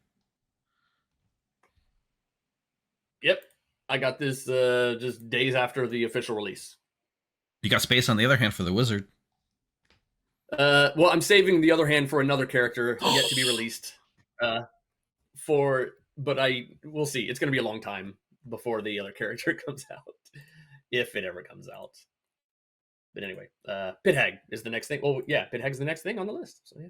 Yep, I got this just days after the official release. You got space on the other hand for the wizard. Well, I'm saving the other hand for another character yet to be released. But we'll see. It's going to be a long time before the other character comes out, if it ever comes out. But anyway, Pit Hag is the next thing. Well, yeah, Pit Hag's the next thing on the list. So yeah.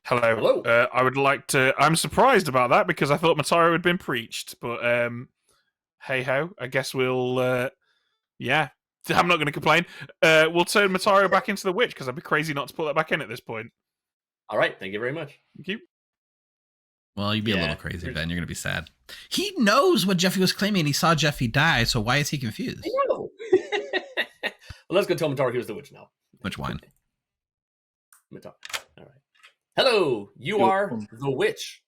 Hello. I would like to. I'm surprised about that because I thought Mataro had been preached, but hey ho. I guess we'll. Yeah, I'm not going to complain. We'll turn Mataro back into the witch because I'd be crazy not to put that back in at this point. All right. Thank you very much. Thank you. Well, you'd be a little crazy, Ben. You're going to be sad. He knows what Jeffy was claiming. He saw Jeffy die, so why is he confused? I know. Well, let's go tell Mataro he was the witch now. Which one? Mataro. All right. Hello. You are the witch.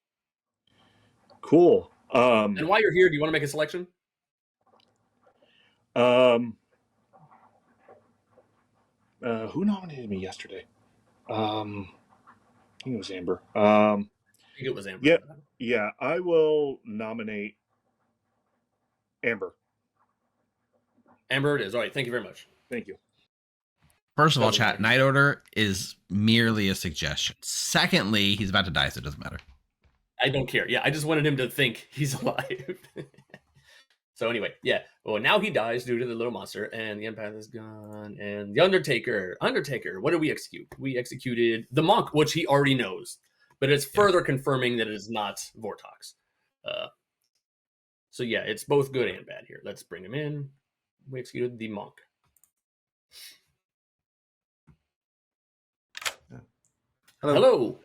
Cool. And while you're here, do you want to make a selection? Who nominated me yesterday? I think it was Amber. I think it was Amber. Yeah. I will nominate Amber. Amber it is. All right. Thank you very much. Thank you. First of all, chat, Night Order is merely a suggestion. Secondly, he's about to die, so it doesn't matter. I don't care. Yeah, I just wanted him to think he's alive. So anyway, yeah. Well, now he dies due to the little monster, and the empath is gone. And the Undertaker. What did we execute? We executed the monk, which he already knows. But it's further confirming that it is not Vortox. So yeah, it's both good and bad here. Let's bring him in. We executed the monk. Hello.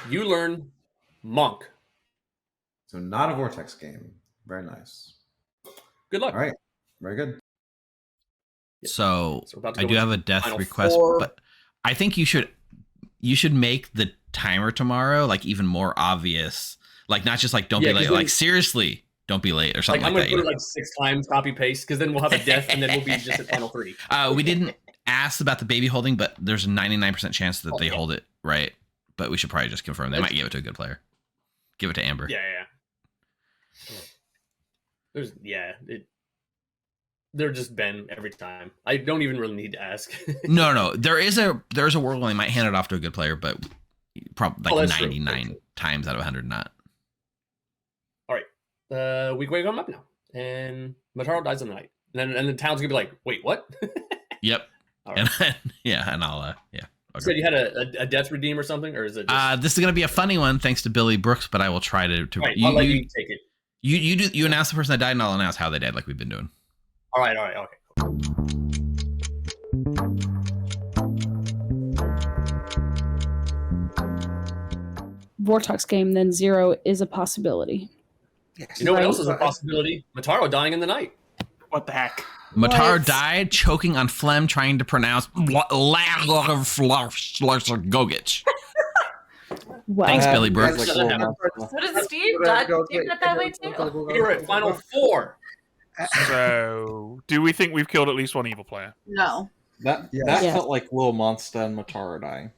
You learn monk. So not a Vortex game. Very nice. Good luck. All right. Very good. So I do have a death request, but I think you should make the timer tomorrow like even more obvious. Like not just like don't be late. Like seriously, don't be late or something like that. I'm gonna put it like 6 times, copy paste, because then we'll have a death and then we'll be just at final 3. We didn't ask about the baby holding, but there's a 99% chance that they hold it right. But we should probably just confirm. They might give it to a good player. Give it to Amber. Yeah. They're just Ben every time. I don't even really need to ask. No. There's a world where they might hand it off to a good player, but probably like 99 times out of 100 not. All right. We wake him up now. And Mataro dies in the night. And then the town's gonna be like, wait, what? Yep. All right. And I'll yeah. Okay. So you had a death redeem or something, or is it? This is gonna be a funny one, thanks to Billy Brooks, but I will try to. Right, I'll let you take it. You announce the person that died, and I'll announce how they died, like we've been doing. All right, okay. Vortox game, then 0 is a possibility. You know what else is a possibility? Mataro dying in the night. What the heck? Mataro died choking on phlegm trying to pronounce Gogich. Wow. Thanks, Billy Brooks. So does Steve? Steve got that way too. You're at final 4. So, do we think we've killed at least one evil player? No. That felt like Will Monster and Mataro dying.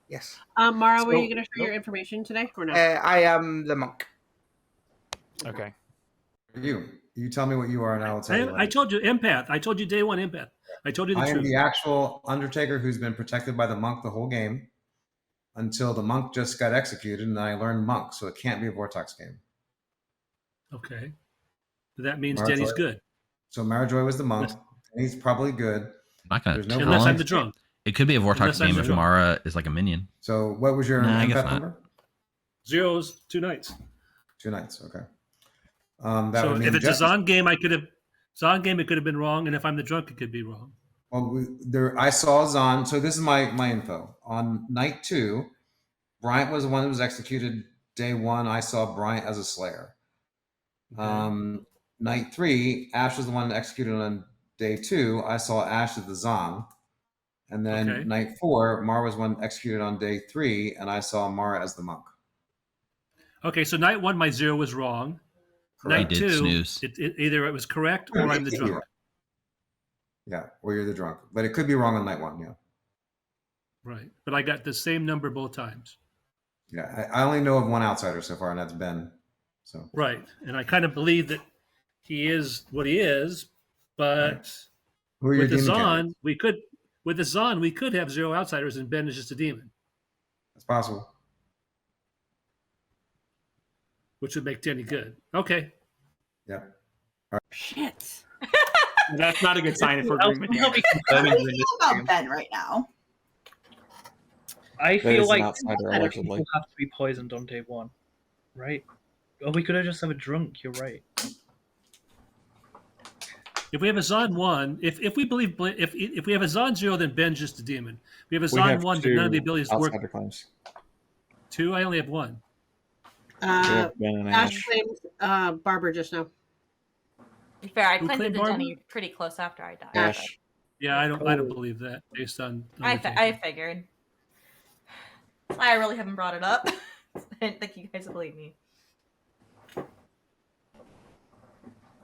Yes. Mara, were you going to share your information today or not? I am the monk. Okay. You tell me what you are, and I will tell you. I told you empath. I told you day 1 empath. I told you the I am truth. the actual Undertaker who's been protected by the monk the whole game until the monk just got executed, and I learned monk, so it can't be a Vortox game. Okay. That means Marajoy. Denny's good. So Marajoy was the monk. He's probably good. I'm not gonna. There's no Unless wrong. I'm the drunk. It could be a Vortox Unless I'm game the if drunk. Mara is like a minion. So what was your Nah, I guess empath not. number? 0's 2 nights. 2 nights. Okay. That So would mean if it's Jeff- a Zon game, it could have been wrong, and if I'm the drunk, it could be wrong. Well, I saw Zon. So this is my info. On night 2, Bryant was the one that was executed. Day 1, I saw Bryant as a Slayer. Night 3, Ash was the one executed on day 2. I saw Ash as the Zon. And then night 4, Mara was one executed on day 3, and I saw Mara as the monk. Okay, so night 1, my 0 was wrong. Correct. Night You did 2, snooze. either it was correct or I'm the drunk. Yeah, or you're the drunk. But it could be wrong on night 1, yeah. Right, but I got the same number both times. Yeah, I only know of one outsider so far, and that's Ben. So Right, and I kind of believe that he is what he is, but who are your with the demon Zon, candidates? we could have 0 outsiders, and Ben is just a demon, It's possible. which would make Denny good. Okay. Yeah. Shit. That's not a good sign if we're agreeing with you. How do you feel about Ben right now? I That feel is an like outsider, other allegedly. people have to be poisoned on day 1, right? Oh, we could have just have a drunk. You're right. If we have a Zon 1, if we believe if we have a Zon 0, then Ben's just a demon. We have a We Zon have 1, but 2 none of the abilities work. outsider claims. 2, I only have 1. We have Ben and Ash Ash. claimed Barber just now. To be fair, I Who claimed it claimed to Barbara? Denny pretty close after I died. Ash. Yeah, I don't believe that based on. I figured. I really haven't brought it up. I didn't think you guys would believe me.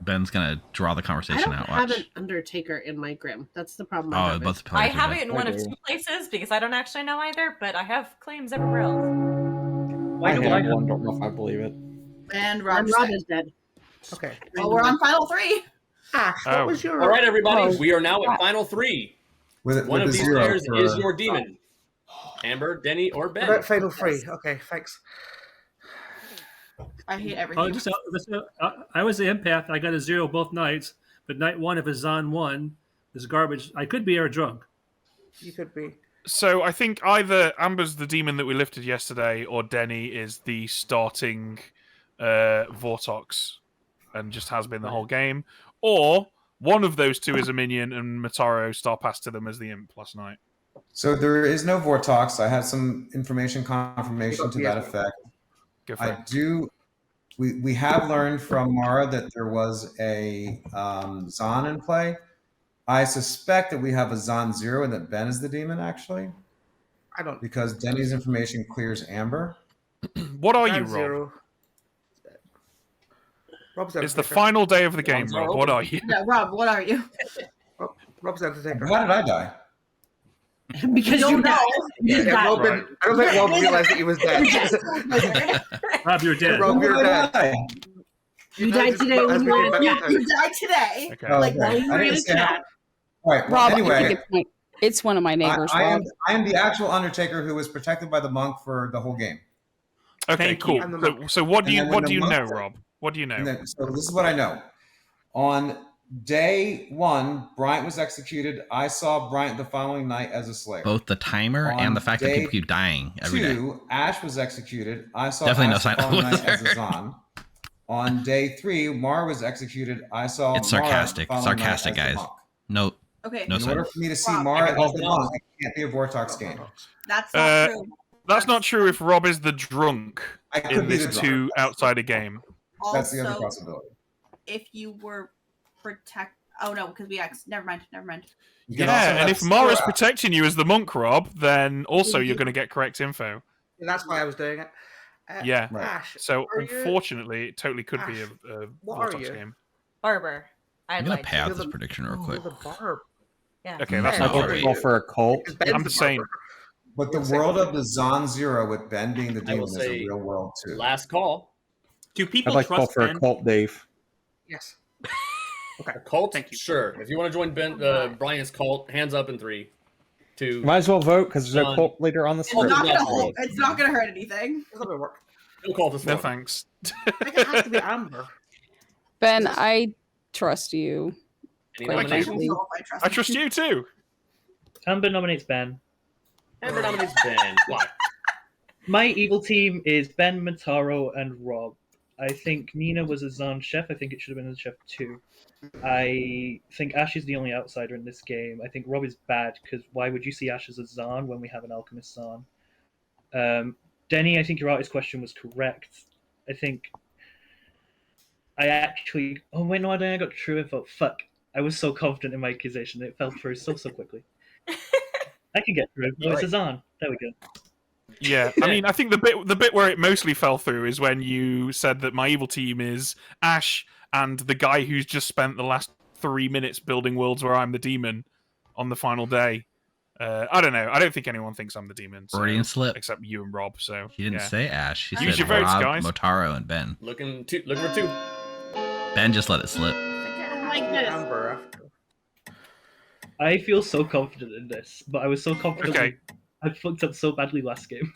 Ben's gonna draw the I conversation don't out. have Watch. an Undertaker in my Grim. That's the problem. Oh, both I players. have are it dead. in one of I do. 2 places because I don't actually know either, but I have claims everywhere else. Why I do have I have one, don't know if I believe it. And And Rob's Rob dead. is dead. Okay. Well, we're on final 3. Ash, what Oh. was your? All right, everybody. Oh, We are now at final 3. With One with of the these 0 players for- is your demon. Amber, Denny, or Ben. About final 3. Okay, thanks. I hate Oh, everything. I was the empath. I got a 0 both nights, but night 1, if it's Zon 1, is garbage. I could be a drunk. You could be. So I think either Amber's the demon that we lifted yesterday, or Denny is the starting Vortox and just has been the whole game, or one of those 2 is a minion and Mataro star passed to them as the imp last night. So there is no Vortox. I had some information confirmation to that effect. Go for I it. do. We have learned from Mara that there was a Zon in play. I suspect that we have a Zon 0 and that Ben is the demon, actually. I don't. Because Denny's information clears Amber. What are you, Zon Rob? 0. Rob's It's the Undertaker. final day of the game, Rob. What are you? Yeah, Rob, what are you? Rob's Undertaker. How did I die? Because You you don't died. know. You Yeah, died. Rob didn't- I don't think Rob realized that he was dead. Rob, you're dead. Rob, you're How did I dead. die? You died today Has when been you were in baptized. chat. You died today. Okay. Oh, Like, okay. while you I were didn't in say how- chat. All right. Well, Rob, I anyway, think it's one of my neighbors. I Rob. am the actual Undertaker who was protected by the monk for the whole game. Okay, Thank cool. you. I'm the So, monk. so what do And you then what when do the you know, monk- Rob? What do you know? And then, so this is what I know. On day 1, Bryant was executed. I saw Bryant the following night as a Slayer. Both the timer On and the fact that day people keep dying every day. 2, Ash was executed. I saw Definitely no Ash sign the of following night as a wizard. Zon. On day 3, Mar was executed. I saw It's Mara sarcastic. the following night Sarcastic, as the guys. monk. No, Okay, no In sign. order for me to see Rob, Mara I as got the the monk, it can't be a Vortox game. that's not true. That's not true if Rob is the drunk I could in be this the drunk. 2 outsider game. That's the other Also, possibility. if you were oh no, because never mind. You can also Yeah, and have if Mara's Sarah. protecting you as the monk, Rob, then also you're going to get correct info. That's why I was doing it. Yeah. Ash, So are you- unfortunately, it totally could be Ash, a what are Vortex you? game. Barber. I'm I'd gonna like pay to. out You're this the- prediction real Oh, quick. the barb. Yeah. Okay, that's Yeah, not I'll great. Roll for a cult. Because Ben's I'm the just saying. barber. But the You're saying- world of the Zon Zero with Ben being the I will demon is a say real world too. last call. Do I'd people like to call trust for a Ben? cult, Dave. Yes. A cult? Thank you. Sure. If you want to join Brian's cult, hands up in 3, 2. Might as well vote because there's no Done. cult leader on the It's script. not gonna Cult. it's not gonna hurt anything. It's not gonna work. No cult is No formed. thanks. I think it has to be Amber. Ben, I trust you. Any Quite nominations? frankly. So if I trust you too. Amber nominates Ben. Amber nominates Ben. Why? My evil team is Ben, Mataro, and Rob. I think Nina was a Zahn chef. I think it should have been a chef too. I think Ash is the only outsider in this game. I think Rob is bad because why would you see Ash as a Zahn when we have an alchemist Zahn? Denny, I think your artist question was correct. I think I actually. Oh wait, no, I got true info. Fuck! I was so confident in my accusation that it fell through so quickly. I can get through. No, it's a Zahn. There we go. Yeah, I mean, I think the bit where it mostly fell through is when you said that my evil team is Ash and the guy who's just spent the last 3 minutes building worlds where I'm the demon on the final day. I don't know. I don't think anyone thinks I'm the demon. So, Freudian slip. except you and Rob. So He didn't yeah. say Ash. He Use said your votes, Rob, guys. Motaro, and Ben. Looking for 2. Ben just let it slip. Oh my goodness. Amber after. I feel so confident in this, but I was so confident. Okay. I fucked up so badly last game.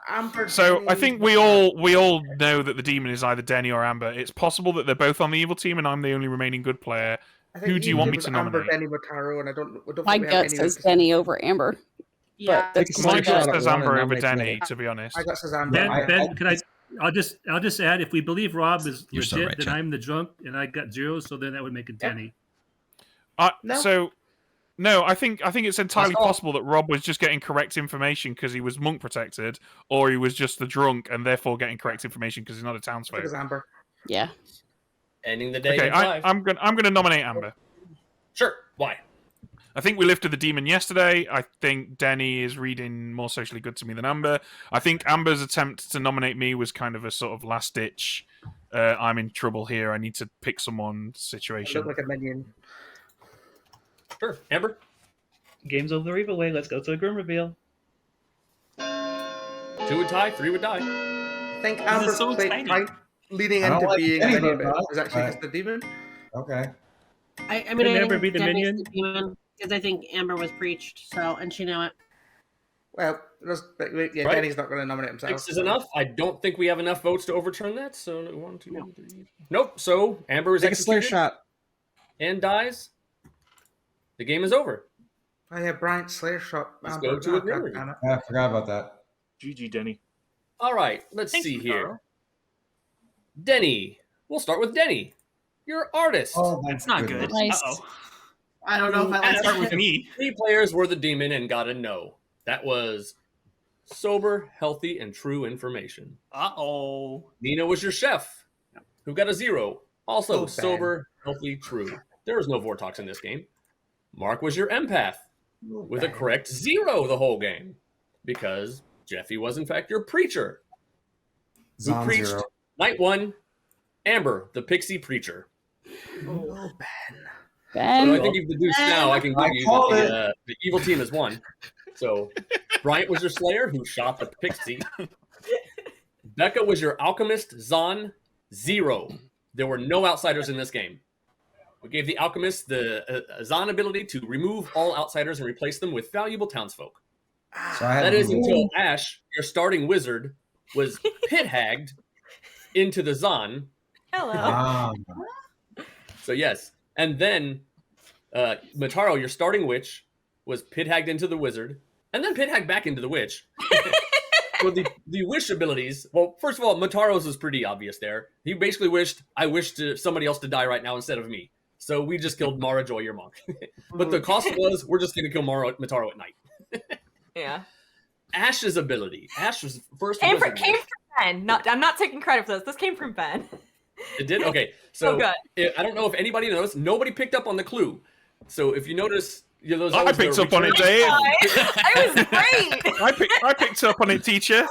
Amber. So I Denny, think we all know that the demon is either Denny or Amber. It's possible that they're both on the evil team and I'm the only remaining good player. I think Who do you want me was to Amber, nominate? Denny, Mataro, and I don't My think we have gut any says other- Denny over Amber. Yeah. But that's My Somebody gut shot at says one Amber and over nominates Denny, another. to be honest. My gut says Amber. Ben, can I'll just add, if we believe Rob is You're so legit, right, then Chad. I'm the drunk and I got 0, so then that would make it Denny. No. So, no, I think it's entirely Last call. possible that Rob was just getting correct information because he was monk protected, or he was just the drunk and therefore getting correct information because he's not a I think townsfolk. it's Amber. Yeah. Ending the day Okay, in 5. I'm gonna nominate Amber. Sure. Why? I think we lifted the demon yesterday. I think Denny is reading more socially good to me than Amber. I think Amber's attempt to nominate me was kind of a sort of last ditch. I'm in trouble here. I need to pick someone I situation. look like a minion. Sure. Amber? Game's over the evil way. Let's go to a grim reveal. 2 would tie, 3 would die. I think This Amber's is so exciting. leading I don't into like being any a of it, demon. but- Is actually just the demon. Okay. I Can mean, I Amber think be the Denny's minion? the demon because I think Amber was preached, so and she knew it. Well, yeah, Right. Denny's not going to nominate himself. 6 is enough. I don't think we have enough votes to overturn that. So 1, 2, 3. Nope. So Amber is Take a slare executed shot. and dies. The game is over. Oh yeah, Bryant Slayer shot. Let's Amber. go to a Oh, grim God review. damn it. I forgot about that. GG, Denny. All right. Let's Thanks, see Mataro. here. Denny. We'll start with Denny. You're artist. Oh, That's not good. Nice. Uh-oh. I don't know if I like Start with that. me. 3 players were the demon and got a no. That was sober, healthy, and true information. Uh-oh. Nina was your chef, who got a 0. Also Oh, Ben. sober, healthy, true. There was no Vortox in this game. Mark was your empath, with a correct 0 the whole game, because Jeffy was in fact your preacher, who Zon preached Zero. night 1. Amber, the pixie preacher. Oh, Ben. So Ben. I think you've deduced now. I can give I you called that the evil team has won. So Bryant was your slayer, who shot the pixie. Becca was your alchemist, Zahn, 0. There were no outsiders in this game. We gave the alchemist the Zahn ability to remove all outsiders and replace them with valuable townsfolk. So I had That to is do- until Ash, your starting wizard, was pit-hagged into the Zahn. Hello. Ah, So yes. And then Mataro, your starting witch, was pit-hagged into the wizard, and then pit-hagged back into the witch. So the wish abilities, well, first of all, Mataro's was pretty obvious there. He basically wished, I wished somebody else to die right now instead of me. So we just killed Mara Joy, your monk. But the cost was, we're just going to kill Mataro at night. Yeah. Ash's ability. Ash was first. Came from wizard. Ben. I'm not taking credit for this. This came from Ben. It did? Okay. So good. I don't know if anybody noticed. Nobody picked up on the clue. So if you notice, those I picked up on it, Dave. I was great. I picked up on it, teacher.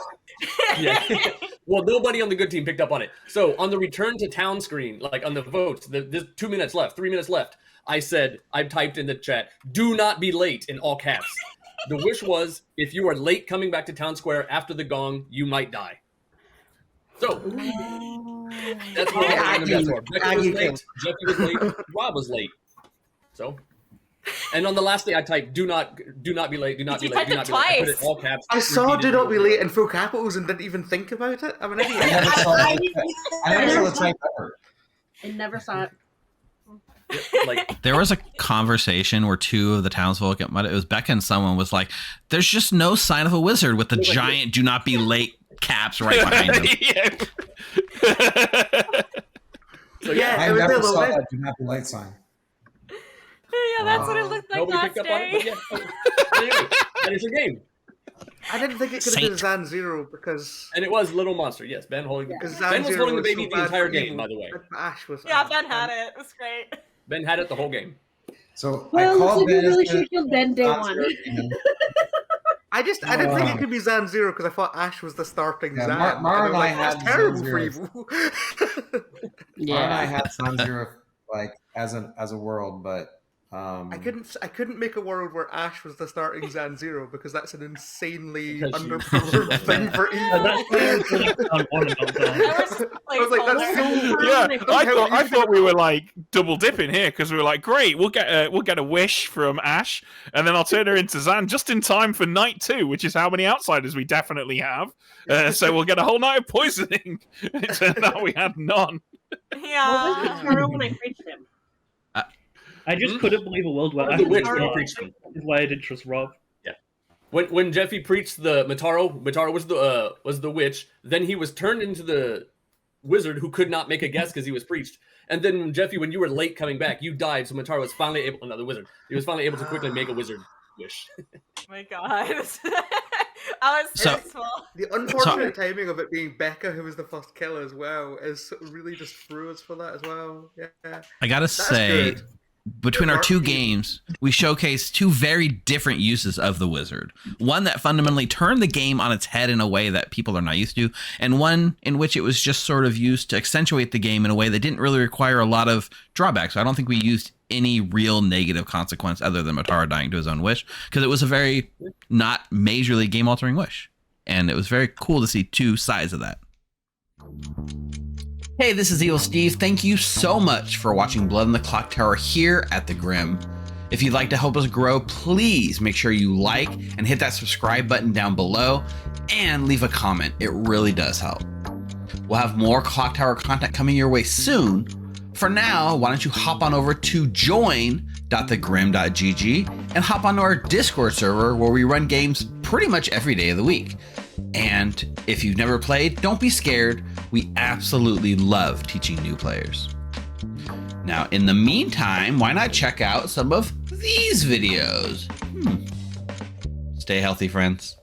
Yeah. Well, nobody on the good team picked up on it. So on the return to town screen, like on the votes, there's 2 minutes left, 3 minutes left. I typed in the chat, "Do not be late" in all caps. The wish was, if you are late coming back to town square after the gong, you might die. So that's what random deaths were. Becky was late, Jeffy was late, Rob was late. So, and on the last day, I typed, "Do not be late. Do not be late. Do not be late." I put it all caps. I saw "Do not be late" in full capitals and didn't even think about it. I'm an idiot. I never saw the type ever. I never saw it. Like, there was a conversation where two of the townsfolk, it was Becca and someone was like, "There's just no sign of a wizard with the giant "Do not be late" caps right behind him." So I never saw that "Do not be late" sign. Yeah, that's what it looked like Nobody last picked up on day. it, but yeah. Anyway, that is your game. I didn't think it could have been Zan Zero because. And it was Little Monster, yes. Ben holding. Because Ben was Zan holding the Zero baby so the bad entire for game, evil. by the way. Ash was. Yeah, Ben had it. It was great. Ben had it the whole game. So Well, I looks called like we Ben. really should have killed Ben day one. I didn't think it could be Zan Zero because I thought Ash was the starting Yeah, Zan. Mara and I That's had terrible Zan for Zero. evil. Mara and I had Zan Zero like as a world, but I couldn't make a world where Ash was the starting Zan Zero because that's an insanely underpowered thing for evil. That's why I was like, on one and not on. I was like, that's so Yeah, I thought we were like double dipping here because we were like, great, we'll get a wish from Ash, and then I'll turn her into Zan just in time for night 2, which is how many outsiders we definitely have. So we'll get a whole night of poisoning. It turned out we had none. Yeah. What was the turtle when I preached him? I just couldn't believe a world where The witch Ash when he was preached him. is why I didn't trust Rob. Yeah. When Jeffy preached the Mataro was the witch. Then he was turned into the wizard who could not make a guess because he was preached. And then Jeffy, when you were late coming back, you died. So Mataro was finally able. Another wizard. He was finally able to quickly make a wizard wish. Oh my god. I was stressful. The unfortunate timing of it being Becca who was the first kill as well is really just threw us for that as well. Yeah. I gotta That's say, good. between our two games, we showcased two very different uses of the wizard. One that fundamentally turned the game on its head in a way that people are not used to, and one in which it was just sort of used to accentuate the game in a way that didn't really require a lot of drawbacks. So I don't think we used any real negative consequence other than Mataro dying to his own wish, because it was a very not majorly game-altering wish. And it was very cool to see two sides of that. Hey, this is Evil Steve. Thank you so much for watching Blood in the Clocktower here at the Grim. If you'd like to help us grow, please make sure you like and hit that subscribe button down below and leave a comment. It really does help. We'll have more Clocktower content coming your way soon. For now, why don't you hop on over to join.thegrim.gg and hop onto our Discord server where we run games pretty much every day of the week. And if you've never played, don't be scared. We absolutely love teaching new players. Now, in the meantime, why not check out some of these videos? Stay healthy, friends.